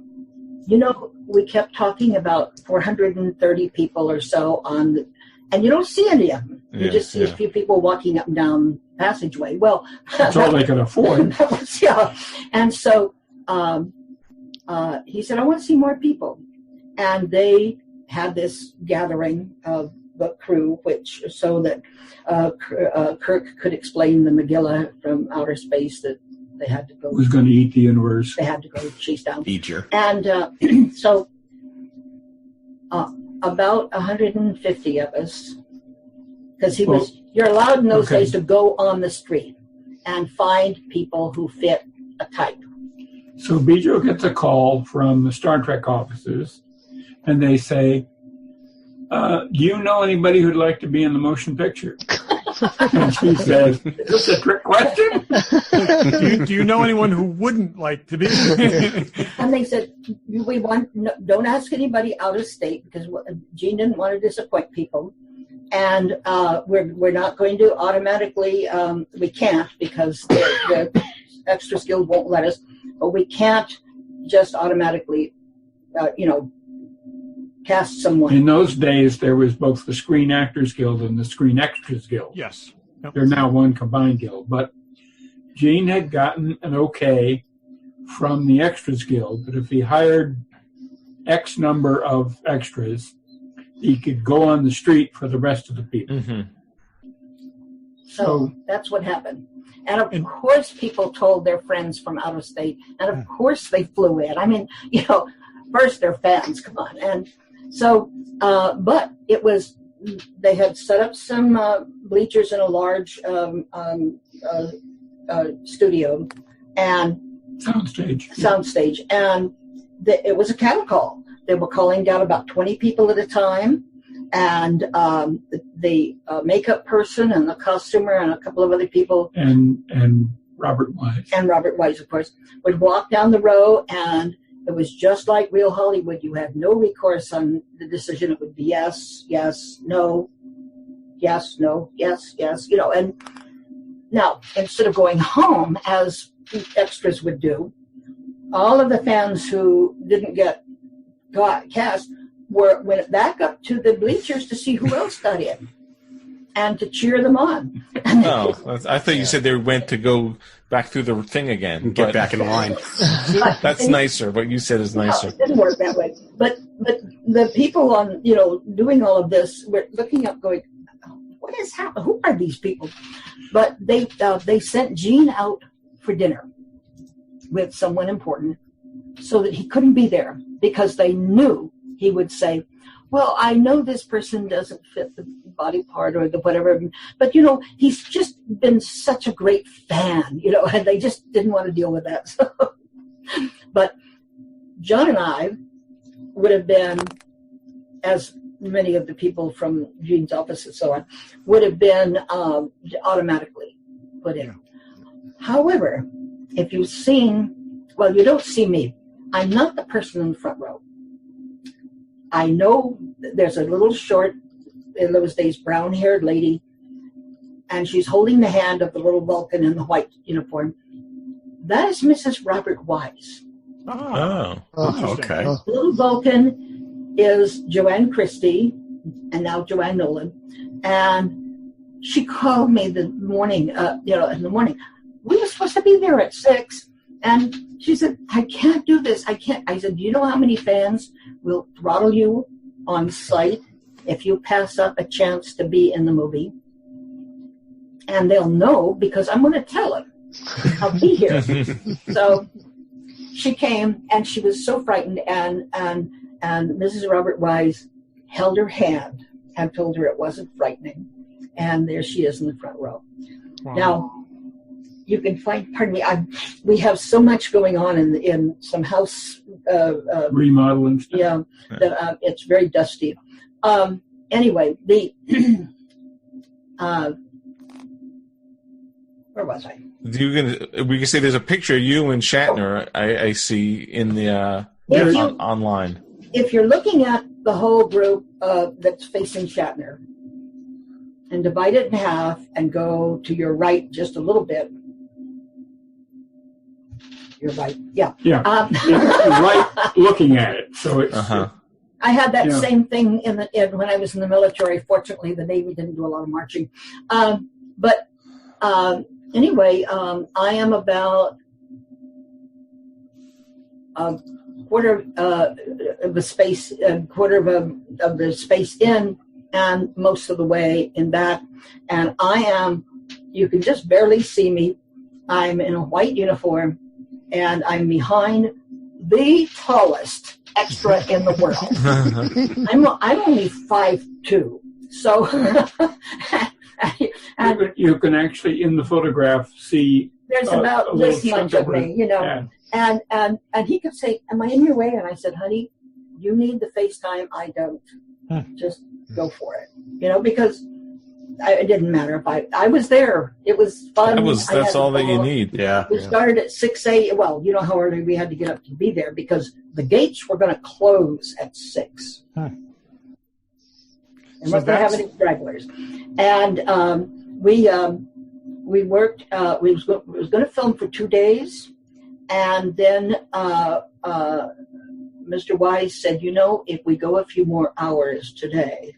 we kept talking about 430 people or so and you don't see any of them. You just see a few people walking up and down the passageway. Well, That's all they could afford. yeah. And so he said, I want to see more people. And they had this gathering of the crew, so that Kirk could explain the Megillah from outer space, that they had to go. Who's going to eat the universe? They had to go chase down. Feature. And so about 150 of us, because you're allowed in those days to go on the street and find people who fit a type. So Bjo gets a call from the Star Trek offices, and they say, do you know anybody who'd like to be in the motion picture? And she says, is this a trick question? Do you know anyone who wouldn't like to be? And they said, don't ask anybody out of state, because Gene didn't want to disappoint people. And we're not going to automatically, we can't, because the extra skilled won't let us, but we can't just automatically, cast someone. In those days, there was both the Screen Actors Guild and the Screen Extras Guild. Yes. Yep. They're now one combined guild. But Gene had gotten an okay from the Extras Guild that if he hired X number of extras, he could go on the street for the rest of the people. Mm-hmm. So that's what happened. And of course, people told their friends from out of state, and of course they flew in. I mean, first they're fans, come on. And so, but it was, they had set up some bleachers in a large studio and soundstage, and it was a cattle call. They were calling down about 20 people at a time, and the makeup person and the costumer and a couple of other people and Robert Wise, of course, would walk down the row, and it was just like real Hollywood. You had no recourse on the decision. It would be yes, yes, no, yes, no, yes, yes, and now instead of going home as the extras would do, all of the fans who didn't got cast went back up to the bleachers to see who else got in and to cheer them on. Oh, I thought you said they went to go back through the thing again. Get back in line. That's nicer. What you said is nicer. No, it didn't work that way. But the people on, doing all of this were looking up going, what is happening? Who are these people? But they sent Gene out for dinner with someone important so that he couldn't be there because they knew he would say, well, I know this person doesn't fit the body part or the whatever, but, he's just been such a great fan, and they just didn't want to deal with that. So, but John and I would have been, as many of the people from Gene's office and so on, would have been automatically put in. However, if you've seen, well, you don't see me. I'm not the person in the front row. I know there's a little short, in those days, brown-haired lady, and she's holding the hand of the little Vulcan in the white uniform. That is Mrs. Robert Wise. Oh, okay. Little Vulcan is JoAnn Christie, and now JoAnn Nolan. And she called me the morning, in the morning. We were supposed to be there at 6. And she said, I can't do this. I can't. I said, do you know how many fans will throttle you on site if you pass up a chance to be in the movie? And they'll know because I'm going to tell them I'll be here. So she came and she was so frightened and Mrs. Robert Wise held her hand and told her it wasn't frightening. And there she is in the front row. Wow. Now, you can find, pardon me, we have so much going on in some house remodeling stuff. Yeah, it's very dusty. Anyway, where was I? We can say there's a picture of you and Shatner. I see in the online. If you're looking at the whole group that's facing Shatner, and divide it in half and go to your right just a little bit. You're right. Yeah. Yeah. You're right looking at it. So it's. I had that same thing when I was in the military. Fortunately, the Navy didn't do a lot of marching. But anyway, I am about a quarter of the space, of the space in, and most of the way in back. And I am, you can just barely see me. I'm in a white uniform. And I'm behind the tallest extra in the world. I'm only 5'2", so and you can actually in the photograph see there's about this much of me, And he could say, "Am I in your way?" And I said, "Honey, you need the FaceTime. I don't. Just go for it." Because it didn't matter if I was there. It was fun. That's all that you need. Yeah. We started at 6 a.m. Well, you know how early we had to get up to be there because the gates were going to close at 6. Unless they have any stragglers. And we worked. We was going to film for 2 days, and then Mr. Wise said, if we go a few more hours today,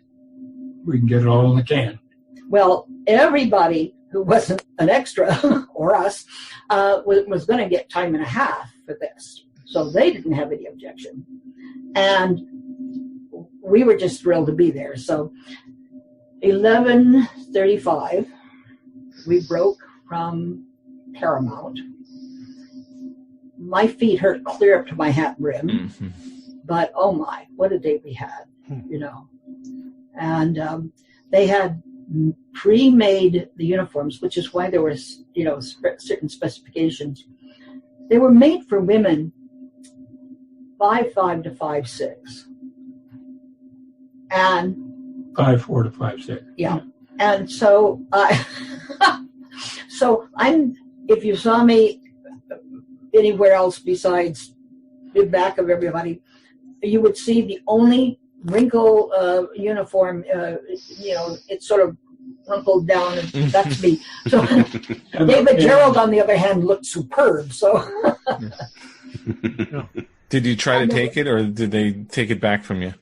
we can get it all in the can. Well, everybody who wasn't an extra or us was going to get time and a half for this. So they didn't have any objection. And we were just thrilled to be there. So 11:35, we broke from Paramount. My feet hurt clear up to my hat brim. Mm-hmm. But, oh my, what a day we had, And they had pre-made the uniforms, which is why there was, certain specifications. They were made for women 5'5" to 5'6", and 5'4" to 5'6". Yeah, and so I'm. If you saw me anywhere else besides the back of everybody, you would see the only wrinkle uniform, it's sort of wrinkled down, and that's me. So David Gerald, on the other hand, looked superb. So did you try to take it, or did they take it back from you?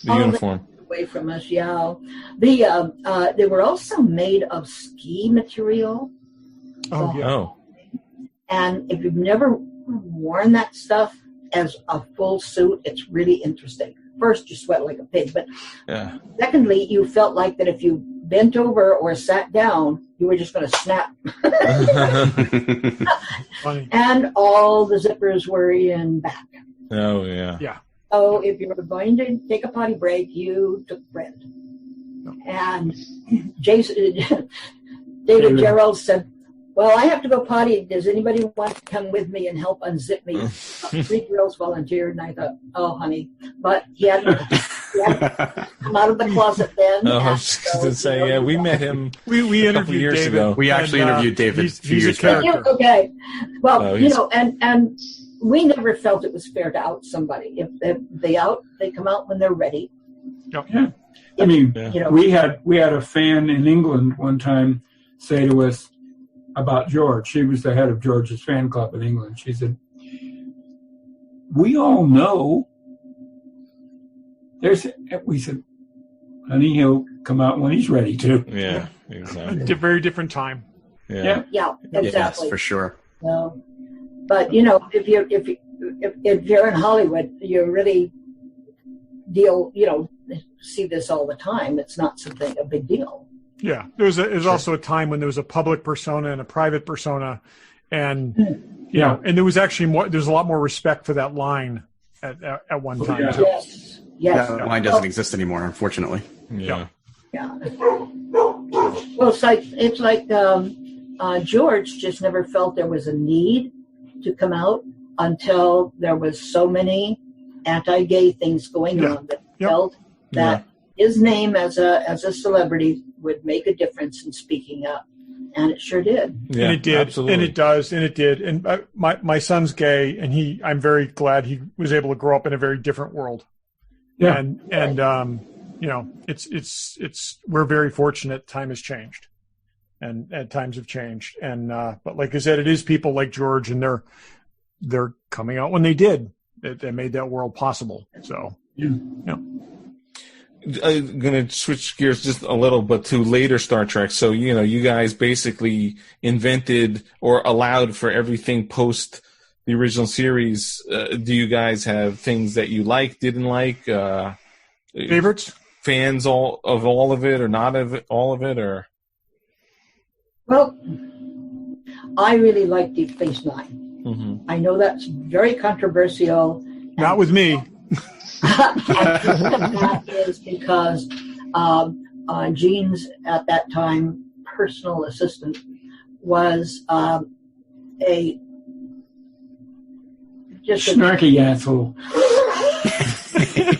The uniform. Away from us, yeah. They were also made of ski material. Oh, yeah. Oh. And if you've never worn that stuff as a full suit, it's really interesting. First, you sweat like a pig, but Yeah. secondly, you felt like that if you bent over or sat down, you were just going to snap. Funny. And all the zippers were in back. Oh, yeah. Yeah. So if you were going to take a potty break, you took bread. And David Gerald said, well, I have to go potty. Does anybody want to come with me and help unzip me? 3 girls volunteered, and I thought, oh, honey. But he had to come out of the closet then. Oh, I was just going to say, yeah, we met him We a couple interviewed years David. ago. We actually interviewed David He's a few a years back. character. Okay. Well, Oh, you know, and we never felt it was fair to out somebody. If they come out when they're ready. Yeah. I mean, You know, we had a fan in England one time say to us about George. She was the head of George's fan club in England. She said, we all know we said, honey, he'll come out when he's ready to. Yeah, exactly. A very different time. Yeah. yeah, Yes, exactly. for sure. No. But you know, if you're in Hollywood, you really see this all the time. It's not a big deal. Yeah, there was also a time when there was a public persona and a private persona, and and there was actually there's a lot more respect for that line at one time. Yeah. too. Yes. That line doesn't exist anymore, unfortunately. Yeah. Yeah. Well, it's like George just never felt there was a need to come out until there was so many anti-gay things going on that felt that his name as a celebrity would make a difference in speaking up, and it sure did. Yeah, And it did, absolutely. and it does, and it did. And my son's gay, and I'm very glad he was able to grow up in a very different world. Yeah. And you know, it's we're very fortunate. Time has changed, and times have changed. And but like I said, it is people like George, and they're coming out when they did. They made that world possible. So I'm going to switch gears just a little, but to later Star Trek. So, you guys basically invented or allowed for everything post the original series. Do you guys have things that you didn't like? favorites? Fans of all of it or not all of it? Or? Well, I really like Deep Space Nine. Mm-hmm. I know that's very controversial. Not with me. That is because Gene's at that time personal assistant was just a Snarky asshole.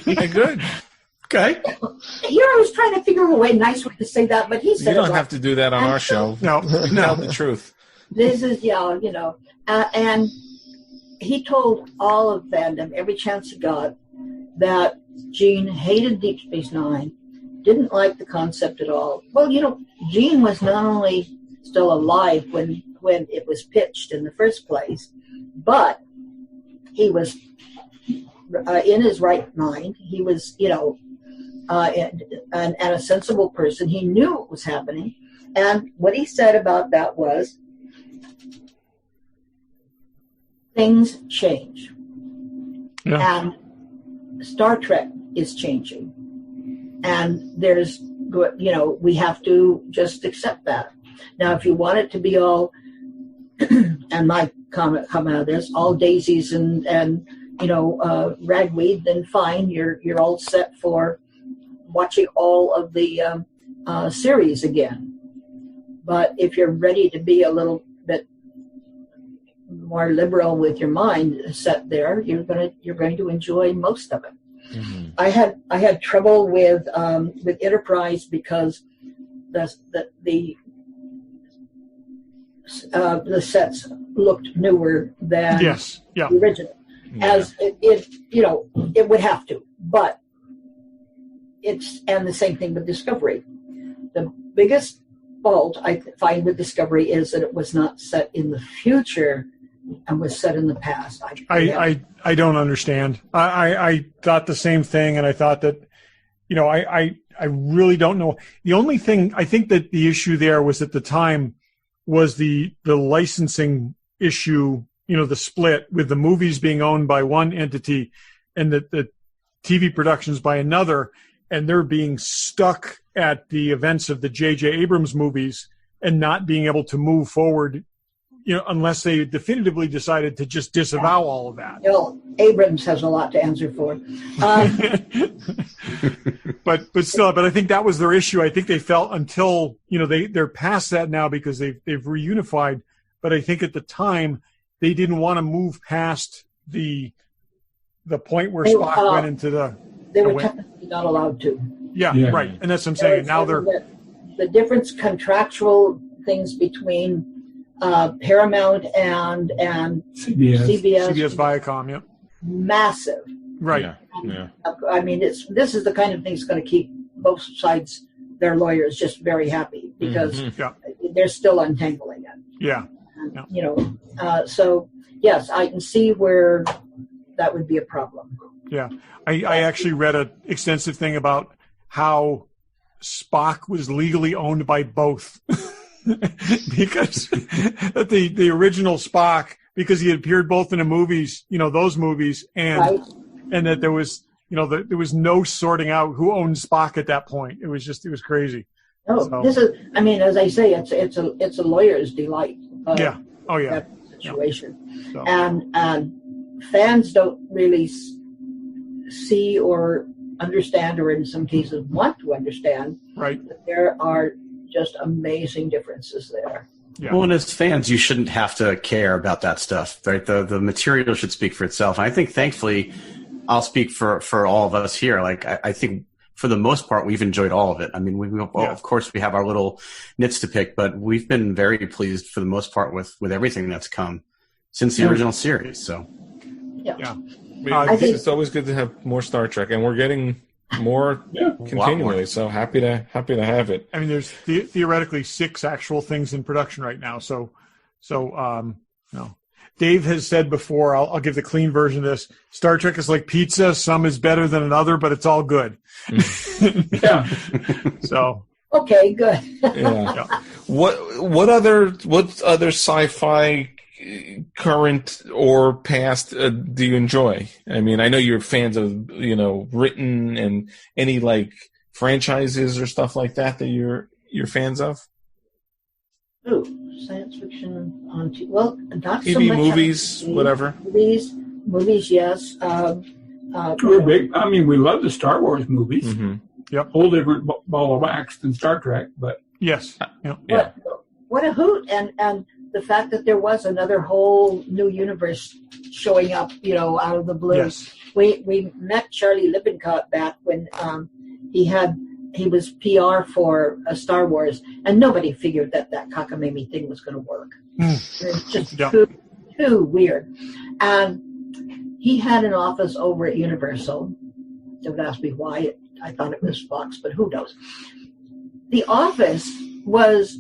Good. Okay. Here I was trying to figure a nice way to say that, but he said You don't have to do that on our show. No. Tell the truth. This is and he told all of fandom every chance he got that Gene hated Deep Space Nine, didn't like the concept at all. Well, Gene was not only still alive when it was pitched in the first place, but he was in his right mind. He was, and a sensible person. He knew what was happening. And what he said about that was, things change. Yeah. And Star Trek is changing. And we have to just accept that. Now, if you want it to be all, and my comment coming out of this, all daisies and ragweed, then fine, you're all set for watching all of the series again. But if you're ready to be a little bit more liberal with your mind set there, you're going to enjoy most of it. Mm-hmm. I had trouble with Enterprise because the sets looked newer than the original, as it would have to. But and the same thing with Discovery. The biggest fault I find with Discovery is that it was not set in the future and was set in the past. I don't understand. I thought the same thing, and I thought that I really don't know. The only thing I think that the issue there was at the time was the licensing issue, the split with the movies being owned by one entity and the TV productions by another, and they're being stuck at the events of the J.J. Abrams movies and not being able to move forward, unless they definitively decided to just disavow all of that. Abrams has a lot to answer for. But I think that was their issue. I think they felt until, they're past that now because they've reunified. But I think at the time they didn't want to move past the point where Spock went into the. They were technically not allowed to. Yeah, right. And that's what I'm saying. Now they're the difference contractual things between Paramount and CBS Viacom. Yep. Massive. Right. Yeah. I mean, this is the kind of thing that's going to keep both sides, their lawyers, just very happy because they're still untangling it. Yeah. So yes, I can see where that would be a problem. Yeah. I actually read an extensive thing about how Spock was legally owned by both. Because the original Spock, because he had appeared both in the movies, those movies, and that there was, there was no sorting out who owned Spock at that point. It was crazy. This is, as I say, it's a lawyer's delight. That situation, So. and fans don't really see or understand, or in some cases want to understand, right? That there are just amazing differences there. Yeah. Well, and as fans, you shouldn't have to care about that stuff, right? The material should speak for itself. And I think, thankfully, I'll speak for all of us here. Like, I think for the most part, we've enjoyed all of it. I mean, of course, we have our little nits to pick, but we've been very pleased for the most part with everything that's come since the original series. So, yeah. I think it's always good to have more Star Trek, and we're getting more continually. So happy to have it. I mean, there's theoretically 6 actual things in production right now. So Dave has said before, I'll give the clean version of this. Star Trek is like pizza. Some is better than another, but it's all good. Yeah. So. Okay, good. Yeah. What other sci-fi current or past do you enjoy? I mean, I know you're fans of written and any like franchises or stuff like that you're fans of. Ooh, science fiction on not TV, so much movies, whatever. Movies, yes. We're big. I mean, we love the Star Wars movies. Mm-hmm. Yep. Whole different ball of wax than Star Trek, but yes. Yeah. What a hoot! And the fact that there was another whole new universe showing up, out of the blue. Yes. We met Charlie Lippincott back when he was PR for Star Wars, and nobody figured that cockamamie thing was going to work. It's just too weird. And he had an office over at Universal. Don't ask me why. I thought it was Fox, but who knows? The office was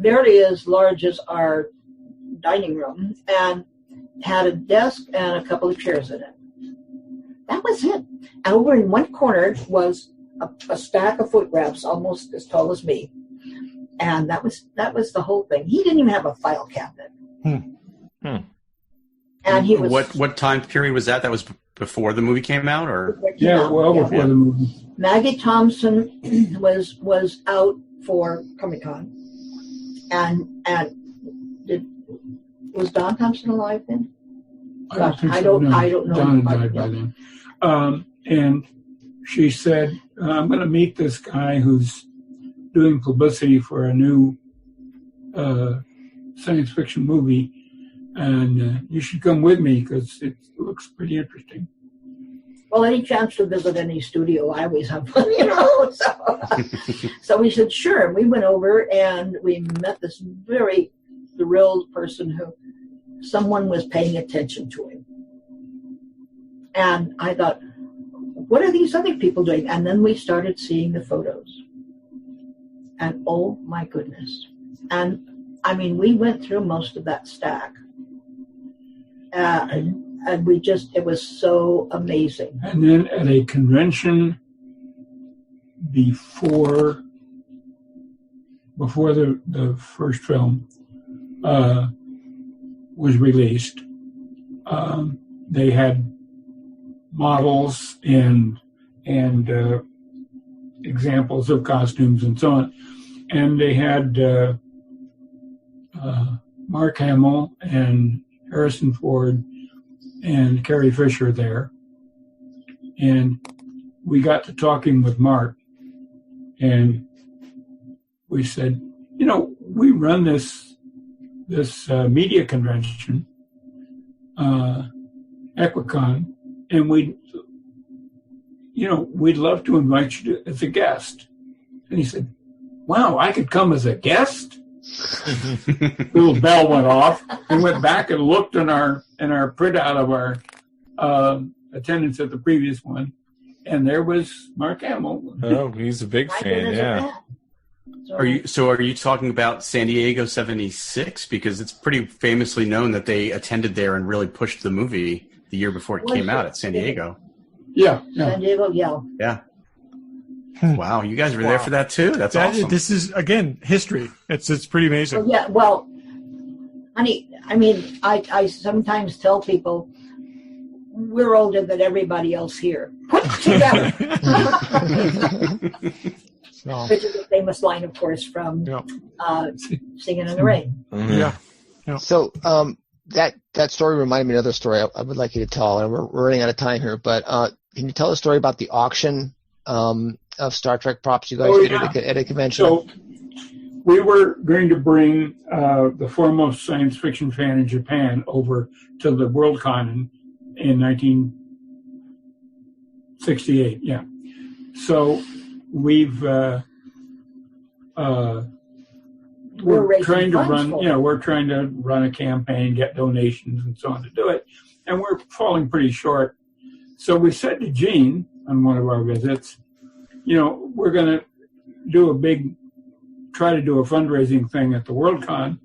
barely as large as our dining room and had a desk and a couple of chairs in it. That was it. And over in one corner was a stack of photographs almost as tall as me. And that was the whole thing. He didn't even have a file cabinet. And he was what time period was that? That was before the movie came out, or before the movie. Maggie Thompson was out for Comic-Con. And was Don Thompson alive then? Gosh, I don't know. Don died by then. And she said, I'm going to meet this guy who's doing publicity for a new science fiction movie, and you should come with me because it looks pretty interesting. Well, any chance to visit any studio, I always have fun, So we said, sure. And we went over and we met this very thrilled person who someone was paying attention to him. And I thought, what are these other people doing? And then we started seeing the photos. And oh my goodness. And I mean, we went through most of that stack. And it was so amazing. And then at a convention before the first film was released, they had models and examples of costumes and so on, and they had Mark Hamill and Harrison Ford and Carrie Fisher there, and we got to talking with Mark, and we said, we run this media convention, Equicon, and we'd love to invite you as a guest. And he said, wow, I could come as a guest? Little bell went off. We went back and looked in our printout of our attendance at the previous one, and there was Mark Hamill. Oh, he's a big fan, yeah. Are you talking about San Diego 76? Because it's pretty famously known that they attended there and really pushed the movie the year before it came out at San Diego. Yeah. San Diego, yeah. Yeah. Wow, you guys were there for that too? That's awesome. This is, again, history. It's pretty amazing. Yeah, well, honey, I mean, I sometimes tell people we're older than everybody else here. Put it together. Which is a famous line, of course, from Singing in the Rain. Yeah. So that story reminded me of another story I would like you to tell, and we're running out of time here, but can you tell a story about the auction of Star Trek props you guys did at a convention? So we were going to bring the foremost science fiction fan in Japan over to the Worldcon in 1968. Yeah. So we've we're trying to run. We're trying to run a campaign, get donations, and so on to do it, and we're falling pretty short. So we said to Gene on one of our visits, we're going to try to do a fundraising thing at the Worldcon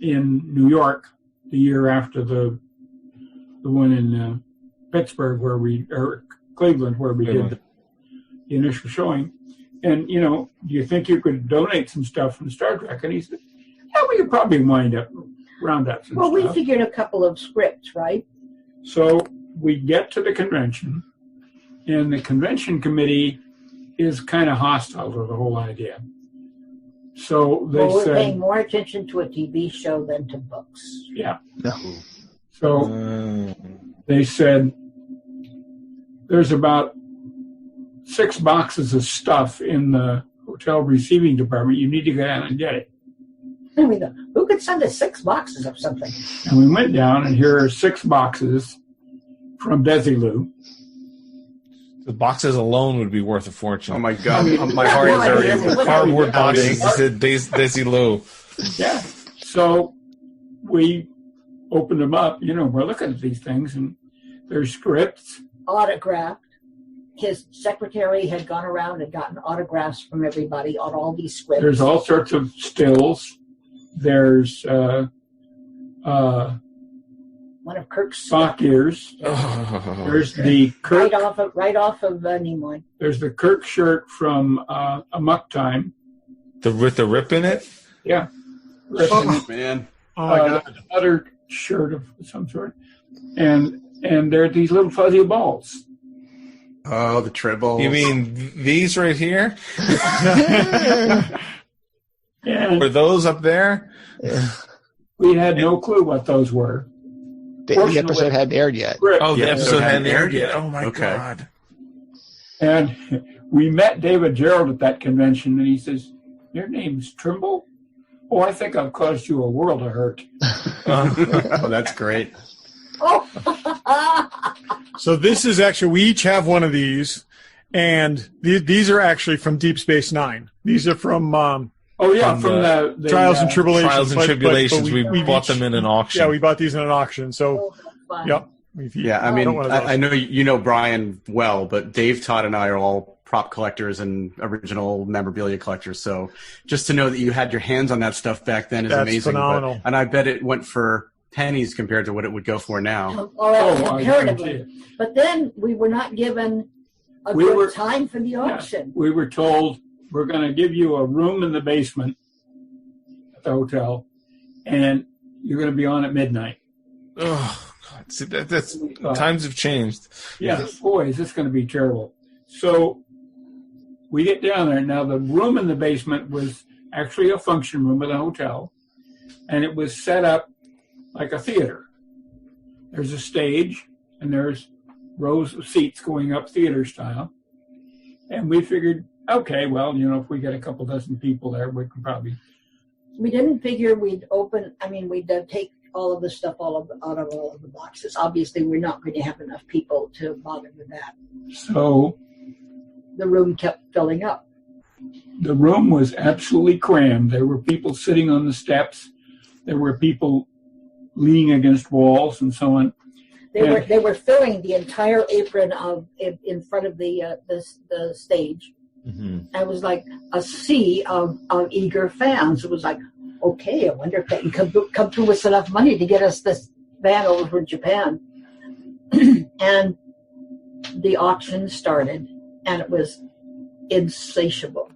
in New York the year after the one in Pittsburgh or Cleveland where we did the initial showing. And, do you think you could donate some stuff from Star Trek? And he said, yeah, we could probably round up some stuff. Well, we figured a couple of scripts, right? So we get to the convention, and the convention committee is kind of hostile to the whole idea. So we're paying more attention to a TV show than to books. Yeah. No. So they said, there's about 6 boxes of stuff in the hotel receiving department. You need to go down and get it. I mean, who could send us 6 boxes of something? And we went down, and here are 6 boxes from Desilu. The boxes alone would be worth a fortune. Oh my God, my heart is already cardboard boxes. It said Desilu. Yeah. So we opened them up. We're looking at these things, and there's scripts. Autographed. His secretary had gone around and gotten autographs from everybody on all these scripts. There's all sorts of stills. There's one of Kirk's Spock ears. There's the Kirk right off of Nimoy. There's the Kirk shirt from Amok Time. With the rip in it? Yeah. Oh man! Oh my God! Another shirt of some sort, and there are these little fuzzy balls. Oh, the TrImbles. You mean these right here? And were those up there? We had no clue what those were. The episode hadn't aired yet. Oh, the episode hadn't aired yet. Oh my God! And we met David Gerald at that convention, and he says, "Your name's Trimble? Oh, I think I've caused you a world of hurt." Oh, that's great. So this is actually, we each have one of these, and these are actually from Deep Space Nine. These are from from the Trials and Tribulations. Trials and Tribulations. We bought them in an auction. Yeah, we bought these in an auction. So, yep. Yeah, I mean, I know you know Brian well, but Dave, Todd, and I are all prop collectors and original memorabilia collectors. So just to know that you had your hands on that stuff back then is amazing. Phenomenal. And I bet it went for pennies compared to what it would go for now. Comparatively. But then we were not given a good time for the auction. We were told we're going to give you a room in the basement at the hotel, and you're going to be on at midnight. Oh, God. See, that's times have changed. Yeah, boy, is this going to be terrible. So we get down there. Now, the room in the basement was actually a function room at the hotel, and it was set up like a theater. There's a stage, and there's rows of seats going up theater style. And we figured, okay, well, if we get a couple dozen people there, we can probably... We didn't figure we'd take all of the stuff out of all of the boxes. Obviously, we're not going to have enough people to bother with that. So the room kept filling up. The room was absolutely crammed. There were people sitting on the steps. There were people leaning against walls and so on. They were filling the entire apron in front of the stage. Mm-hmm. It was like a sea of eager fans. It was like, okay, I wonder if they can come through with enough money to get us this van over from Japan. And the auction started, and it was insatiable.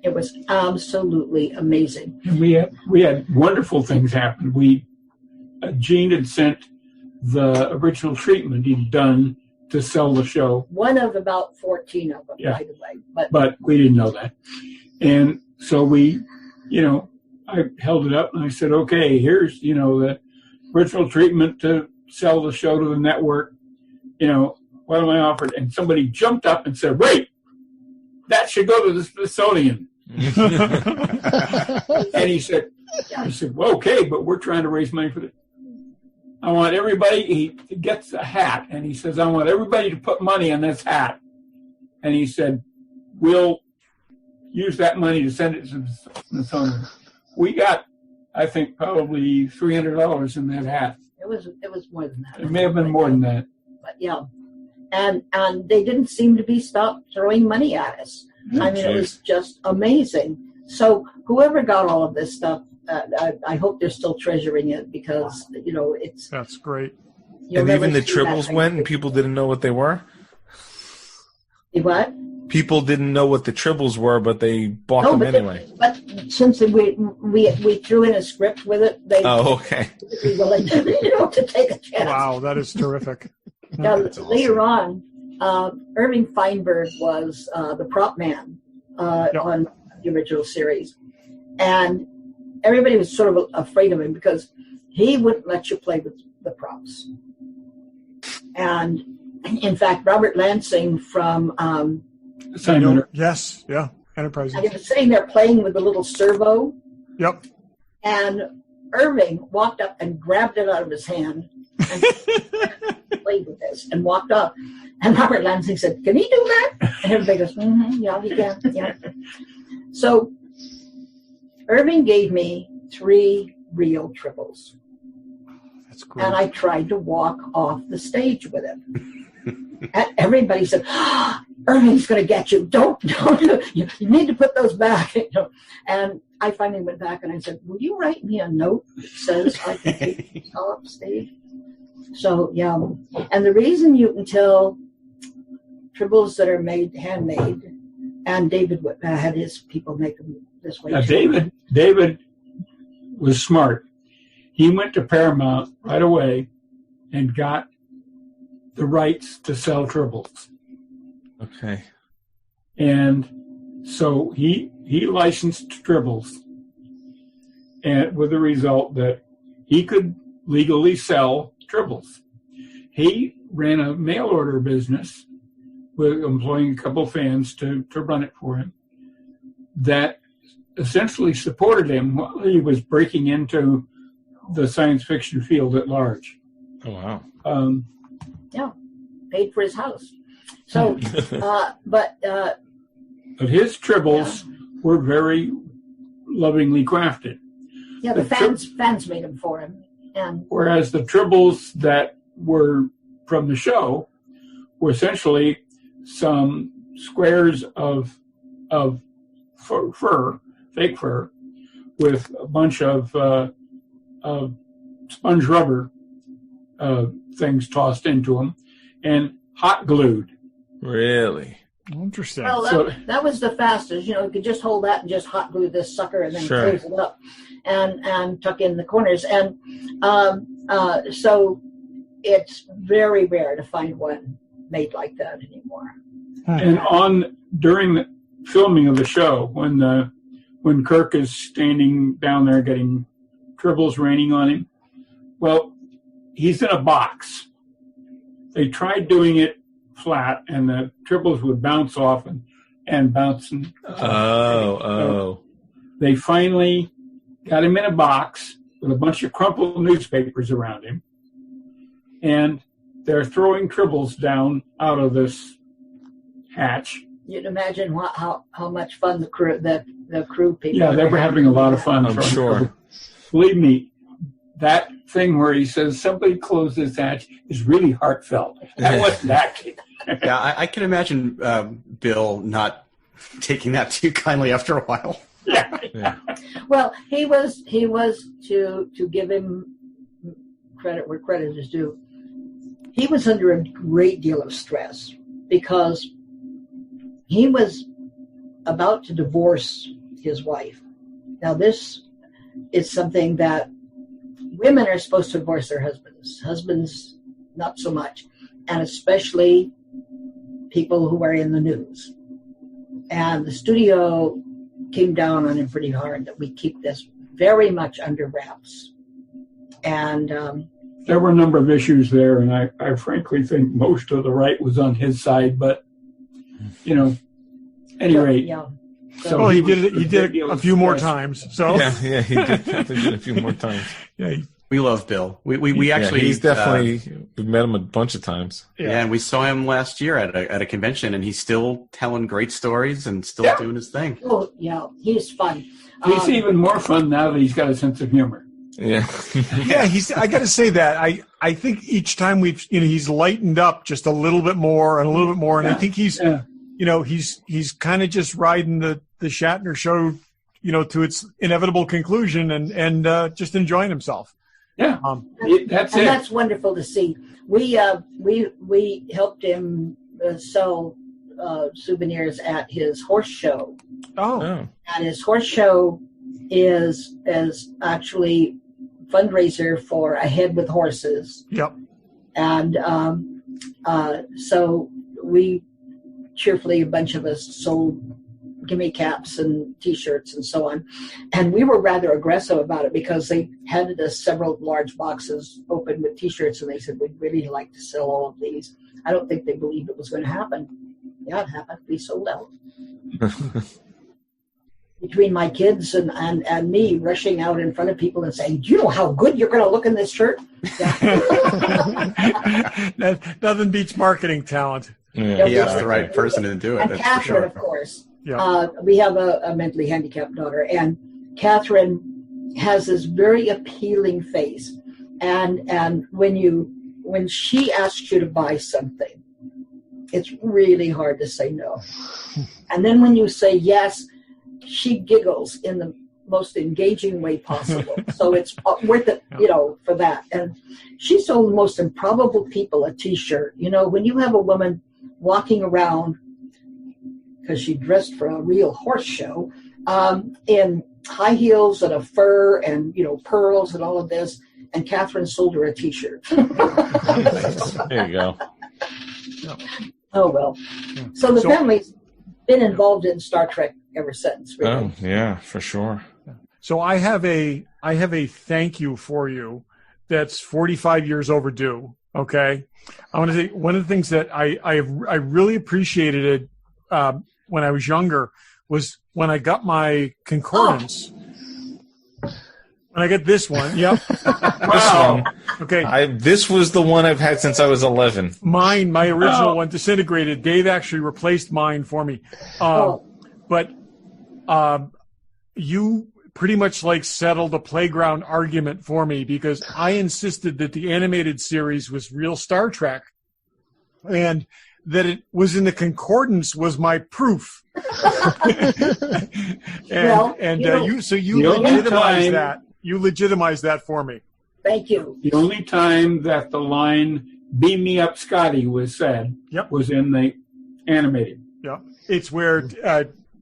It was absolutely amazing. And we had wonderful things happen. Gene had sent the original treatment he'd done to sell the show. One of about 14 of them, by the way. But we didn't know that. And so I held it up and I said, okay, here's, the original treatment to sell the show to the network. What am I offered? And somebody jumped up and said, wait, that should go to the Smithsonian. And he said, well, okay, but we're trying to raise money for the... I want everybody, he gets a hat, and he says, I want everybody to put money on this hat. And he said, we'll use that money to send it to the Smithsonian. We got, I think, probably $300 in that hat. It was more than that. It may have been more than that. But yeah. And they didn't seem to be stopped throwing money at us. It was just amazing. So whoever got all of this stuff, I hope they're still treasuring it because, it's... That's great. And even the TrImbles went and people didn't know what they were? What? People didn't know what the TrImbles were, but they bought them anyway. But since we threw in a script with it, they okay. were willing to take a chance. Wow, that is terrific. Now, later on, Irving Feinberg was the prop man on the original series. And everybody was sort of afraid of him because he wouldn't let you play with the props. And, in fact, Robert Lansing from... Yes, yeah, Enterprise. And he was sitting there playing with the little servo. Yep. And Irving walked up and grabbed it out of his hand and played with this and walked up. And Robert Lansing said, can he do that? And everybody goes, yeah, he can. Yeah. So Irving gave me 3 real TrImbles. That's great. And I tried to walk off the stage with it. And everybody said, Irving's going to get you. Don't. You need to put those back. And I finally went back and I said, will you write me a note that says I can take these off stage? So, yeah. And the reason you can tell TrImbles that are handmade, and David had his people make them this way. David was smart. He went to Paramount right away and got the rights to sell TrImbles. Okay. And so he licensed TrImbles, and with the result that he could legally sell TrImbles. He ran a mail order business with employing a couple of fans to run it for him that essentially supported him while he was breaking into the science fiction field at large. Oh, wow. Yeah, paid for his house. So, but his TrImbles were very lovingly crafted. Yeah, the fans made them for him. And whereas the TrImbles that were from the show were essentially some squares of fur, fake fur, with a bunch of sponge rubber things tossed into them and hot glued. Really? Interesting. Well, that was the fastest. You could just hold that and just hot glue this sucker and then close it up and tuck in the corners. And so it's very rare to find one made like that anymore. And during the filming of the show, when Kirk is standing down there getting TrImbles raining on him, well, he's in a box. They tried doing it flat, and the TrImbles would bounce off and bounce. So they finally got him in a box with a bunch of crumpled newspapers around him, and they're throwing TrImbles down out of this hatch. You'd imagine how much fun the crew people. Yeah, they were having a lot of fun. I'm sure. Believe me, that thing where he says somebody close this hatch is really heartfelt. That wasn't acting. Yeah, I can imagine Bill not taking that too kindly after a while. Yeah. Well, he was to give him credit where credit is due. He was under a great deal of stress because he was about to divorce his wife. Now, this is something that women are supposed to divorce their husbands. Husbands, not so much. And especially people who are in the news. And the studio came down on him pretty hard that we keep this very much under wraps. And there were a number of issues there, and I frankly think most of the right was on his side, but any rate. Yeah. So he did it a few more times. So yeah, he did it a few more times. Yeah, we love Bill. We actually he's definitely we've met him a bunch of times. Yeah, and we saw him last year at a convention, and he's still telling great stories and still doing his thing. Oh yeah, he's fun. He's even more fun now that he's got a sense of humor. Yeah. Yeah, I got to say that I think each time he's lightened up just a little bit more and a little bit more, and I think he's he's kind of just riding the Shatner show, to its inevitable conclusion and just enjoying himself. Yeah, that's wonderful to see. We helped him sell souvenirs at his horse show. Oh. And his horse show is actually fundraiser for A Head with Horses. Yep. And so we cheerfully, a bunch of us sold gimme caps and T-shirts and so on. And we were rather aggressive about it because they handed us several large boxes open with T-shirts, and they said, we'd really like to sell all of these. I don't think they believed it was going to happen. Yeah, it happened. We sold out. Between my kids and me rushing out in front of people and saying, do you know how good you're going to look in this shirt? Yeah. Nothing beats marketing talent. Yeah. He asked the right person to do it. And that's Catherine, for sure. of course. Yeah. We have a mentally handicapped daughter, and Catherine has this very appealing face. And when she asks you to buy something, it's really hard to say no. And then when you say yes, she giggles in the most engaging way possible. So it's worth it, for that. And she sold the most improbable people a T-shirt. When you have a woman walking around, because she dressed for a real horse show, in high heels and a fur and, pearls and all of this, and Catherine sold her a T-shirt. There you go. Oh, well. So the family's been involved in Star Trek ever since, really. Oh, yeah, for sure. So I have a thank you for you that's 45 years overdue. Okay. I want to say one of the things that I really appreciated when I was younger was when I got my concordance. When I get this one. Yep. Wow. Okay. This was the one I've had since I was 11. My original one disintegrated. Dave actually replaced mine for me. But you pretty much settled a playground argument for me because I insisted that the animated series was real Star Trek and that it was in the concordance was my proof. You legitimized that. You legitimized that for me. Thank you. The only time that the line "Beam me up, Scotty" was said was in the animated. Yeah. It's where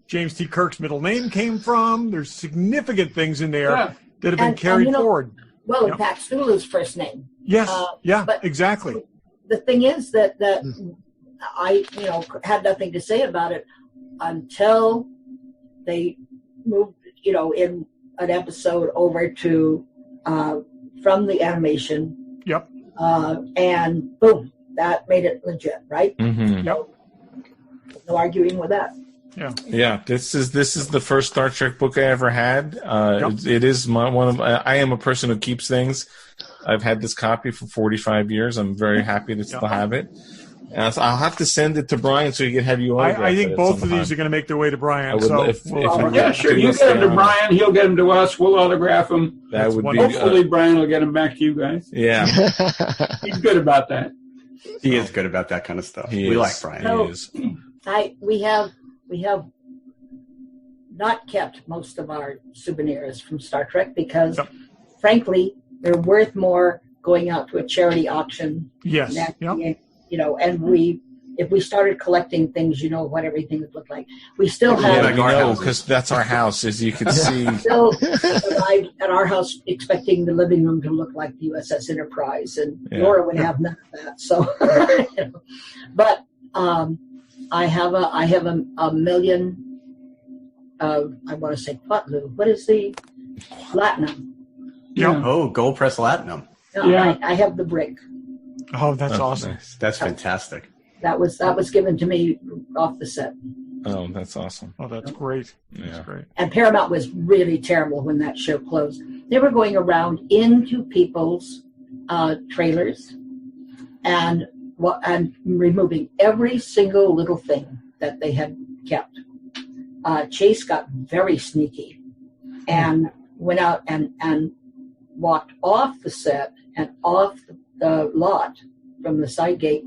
James T. Kirk's middle name came from. There's significant things in there that have been carried forward. Well, Pat Stula's first name. Yes. But exactly. The thing is that I, had nothing to say about it until they moved, in an episode over to from the animation. Yep. And boom, that made it legit, right? Mm-hmm. Yep. No arguing with that. Yeah. This is the first Star Trek book I ever had. It is I am a person who keeps things. I've had this copy for 45 years. I'm very happy to still have it. So I'll have to send it to Brian so he can have you autograph I think it both of these are going to make their way to Brian. Sure. You get them to Brian. He'll get them to us. We'll autograph them. That would be. Hopefully, Brian will get them back to you guys. Yeah. He's good about that. He is good about that kind of stuff. We like Brian. We have not kept most of our souvenirs from Star Trek because, frankly, they're worth more going out to a charity auction. Yes. And if we started collecting things, what everything would look like. We still have. Because that's our house, as you can see. Still arrived at our house expecting the living room to look like the USS Enterprise, and Laura would have none of that. So, but I have a million of, I want to say Quatlu. What is the Platinum? Yeah. Oh, gold press Platinum. I have the brick. Oh, that's awesome. Nice. That's fantastic. That was given to me off the set. Oh, that's awesome. Oh, that's great. Yeah. That's great. And Paramount was really terrible when that show closed. They were going around into people's trailers and removing every single little thing that they had kept. Chase got very sneaky and went out and walked off the set and off the lot from the side gate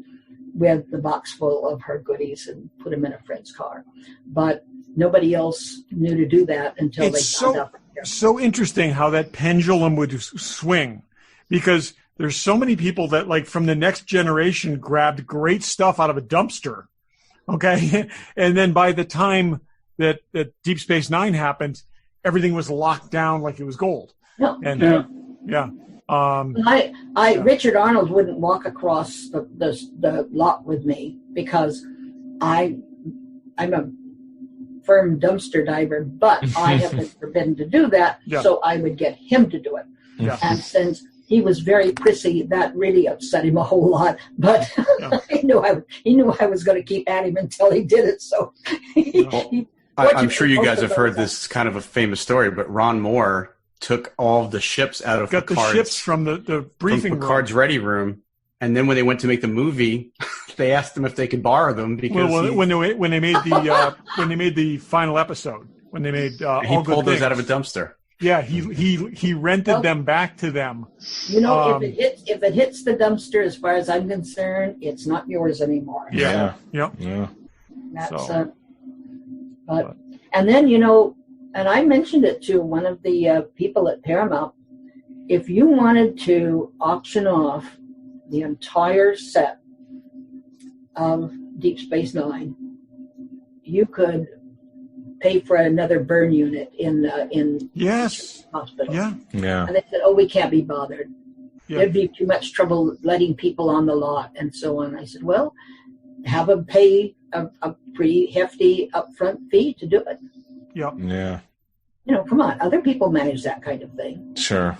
with the box full of her goodies and put them in a friend's car. But nobody else knew to do that until they found out. It's so interesting how that pendulum would swing, because there's so many people that, like, from the next generation grabbed great stuff out of a dumpster, okay? And then by the time that Deep Space Nine happened, everything was locked down like it was gold. Richard Arnold wouldn't walk across the lot with me because I'm a firm dumpster diver, but I have been forbidden to do that, so I would get him to do it. Yeah. And since he was very prissy, that really upset him a whole lot. But he knew I was going to keep at him until he did it. So I'm sure you guys have heard this kind of a famous story, but Ron Moore took all of the ships out of Picard's, the ships from the briefing room. Picard's ready room, and then when they went to make the movie, they asked him if they could borrow them because when they made the final episode, when they made he pulled those out of a dumpster. Yeah, he rented them back to them. If it hits the dumpster, as far as I'm concerned, it's not yours anymore. Yeah. That's and then and I mentioned it to one of the people at Paramount. If you wanted to auction off the entire set of Deep Space Nine, you could pay for another burn unit in hospital. Yeah. And they said, we can't be bothered. Yeah. There'd be too much trouble letting people on the lot and so on. I said, well, have them pay a pretty hefty upfront fee to do it. Yeah. Come on. Other people manage that kind of thing. Sure.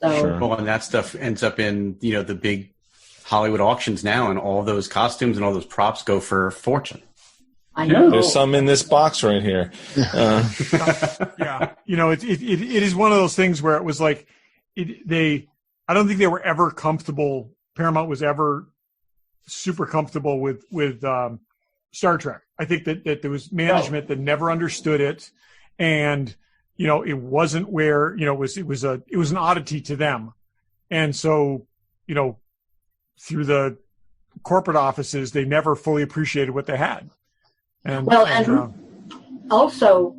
So, Sure. Well, and that stuff ends up in, the big Hollywood auctions now, and all those costumes and all those props go for a fortune. I know. There's some in this box right here. Yeah. It is one of those things where it was like, I don't think they were ever comfortable. Paramount was ever super comfortable with Star Trek. I think that there was management that never understood it, and it wasn't where it was an oddity to them, and so through the corporate offices they never fully appreciated what they had. Also,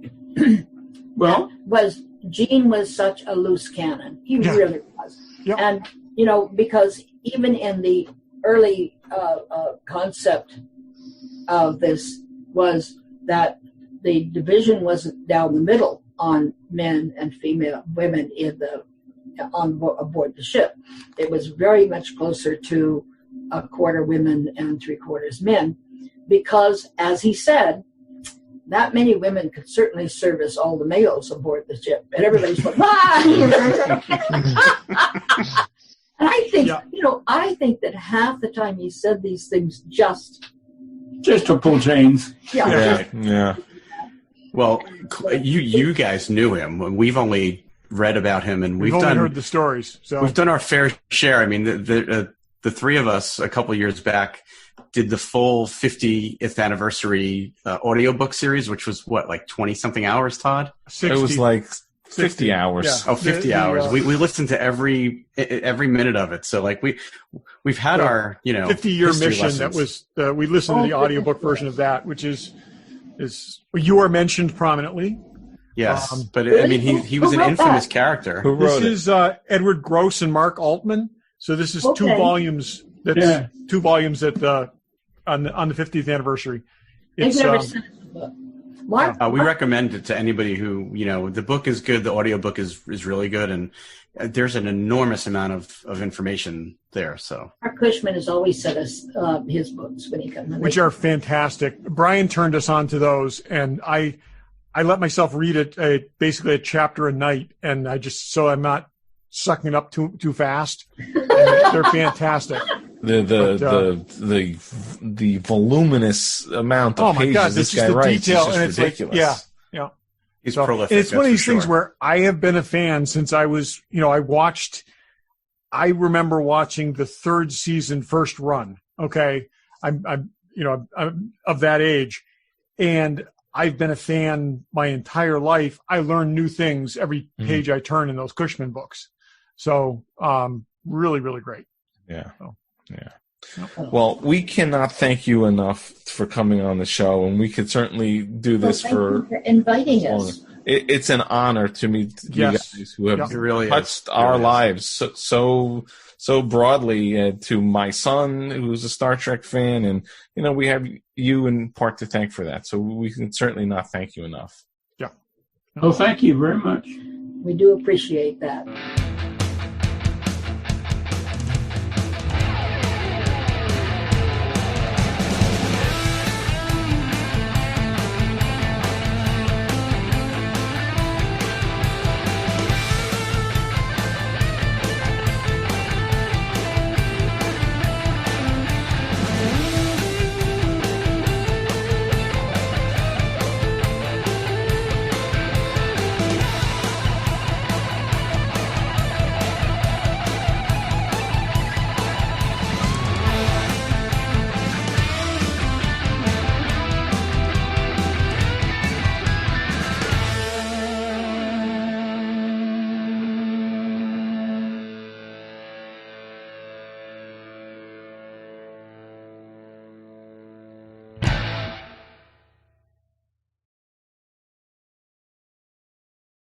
Gene was such a loose cannon. He really was, and because even in the early concept of this was that the division wasn't down the middle on men and female women aboard the ship. It was very much closer to a quarter women and 3/4 men, because, as he said, that many women could certainly service all the males aboard the ship, and everybody's going, ah! And I think, I think that half the time he said these things just to pull chains. Yeah. Well, you guys knew him. We've only read about him, and We've only heard the stories. So we've done our fair share. I mean, the three of us a couple of years back did the full 50th anniversary audiobook series, which was like 20-something hours, Todd? 60. It was like 50 hours. Yeah. Oh, 50 hours. We listened to every minute of it. So like we've had our 50-year mission lessons. that was we listened to the audiobook version of that, which is you are mentioned prominently. Yes, but I mean he was an infamous character. Who wrote This is Edward Gross and Mark Altman. So this is 2 volumes. That's 2 volumes on the 50th anniversary. I've never seen the book. We recommend it to anybody who, the book is good, the audiobook is really good, and there's an enormous amount of information there. So Mark Cushman has always sent us his books when he comes. Which are fantastic. Brian turned us on to those, and I let myself read it basically a chapter a night, and so I'm not sucking it up too fast. And they're fantastic. The voluminous amount of pages God, this it's guy the writes detail, is and just it's ridiculous. Yeah. he's prolific. And it's one of these things sure. where I have been a fan since I was, I remember watching the 3rd season first run. Okay. I'm of that age, and I've been a fan my entire life. I learn new things every page I turn in those Cushman books. So, really, really great. Yeah. So. Yeah. Well, we cannot thank you enough for coming on the show, and we could certainly do this thank you for inviting us. It's an honor to meet you guys who have It really touched our lives so broadly. To my son, who's a Star Trek fan, and we have you in part to thank for that. So we can certainly not thank you enough. Yeah. Well, thank you very much. We do appreciate that.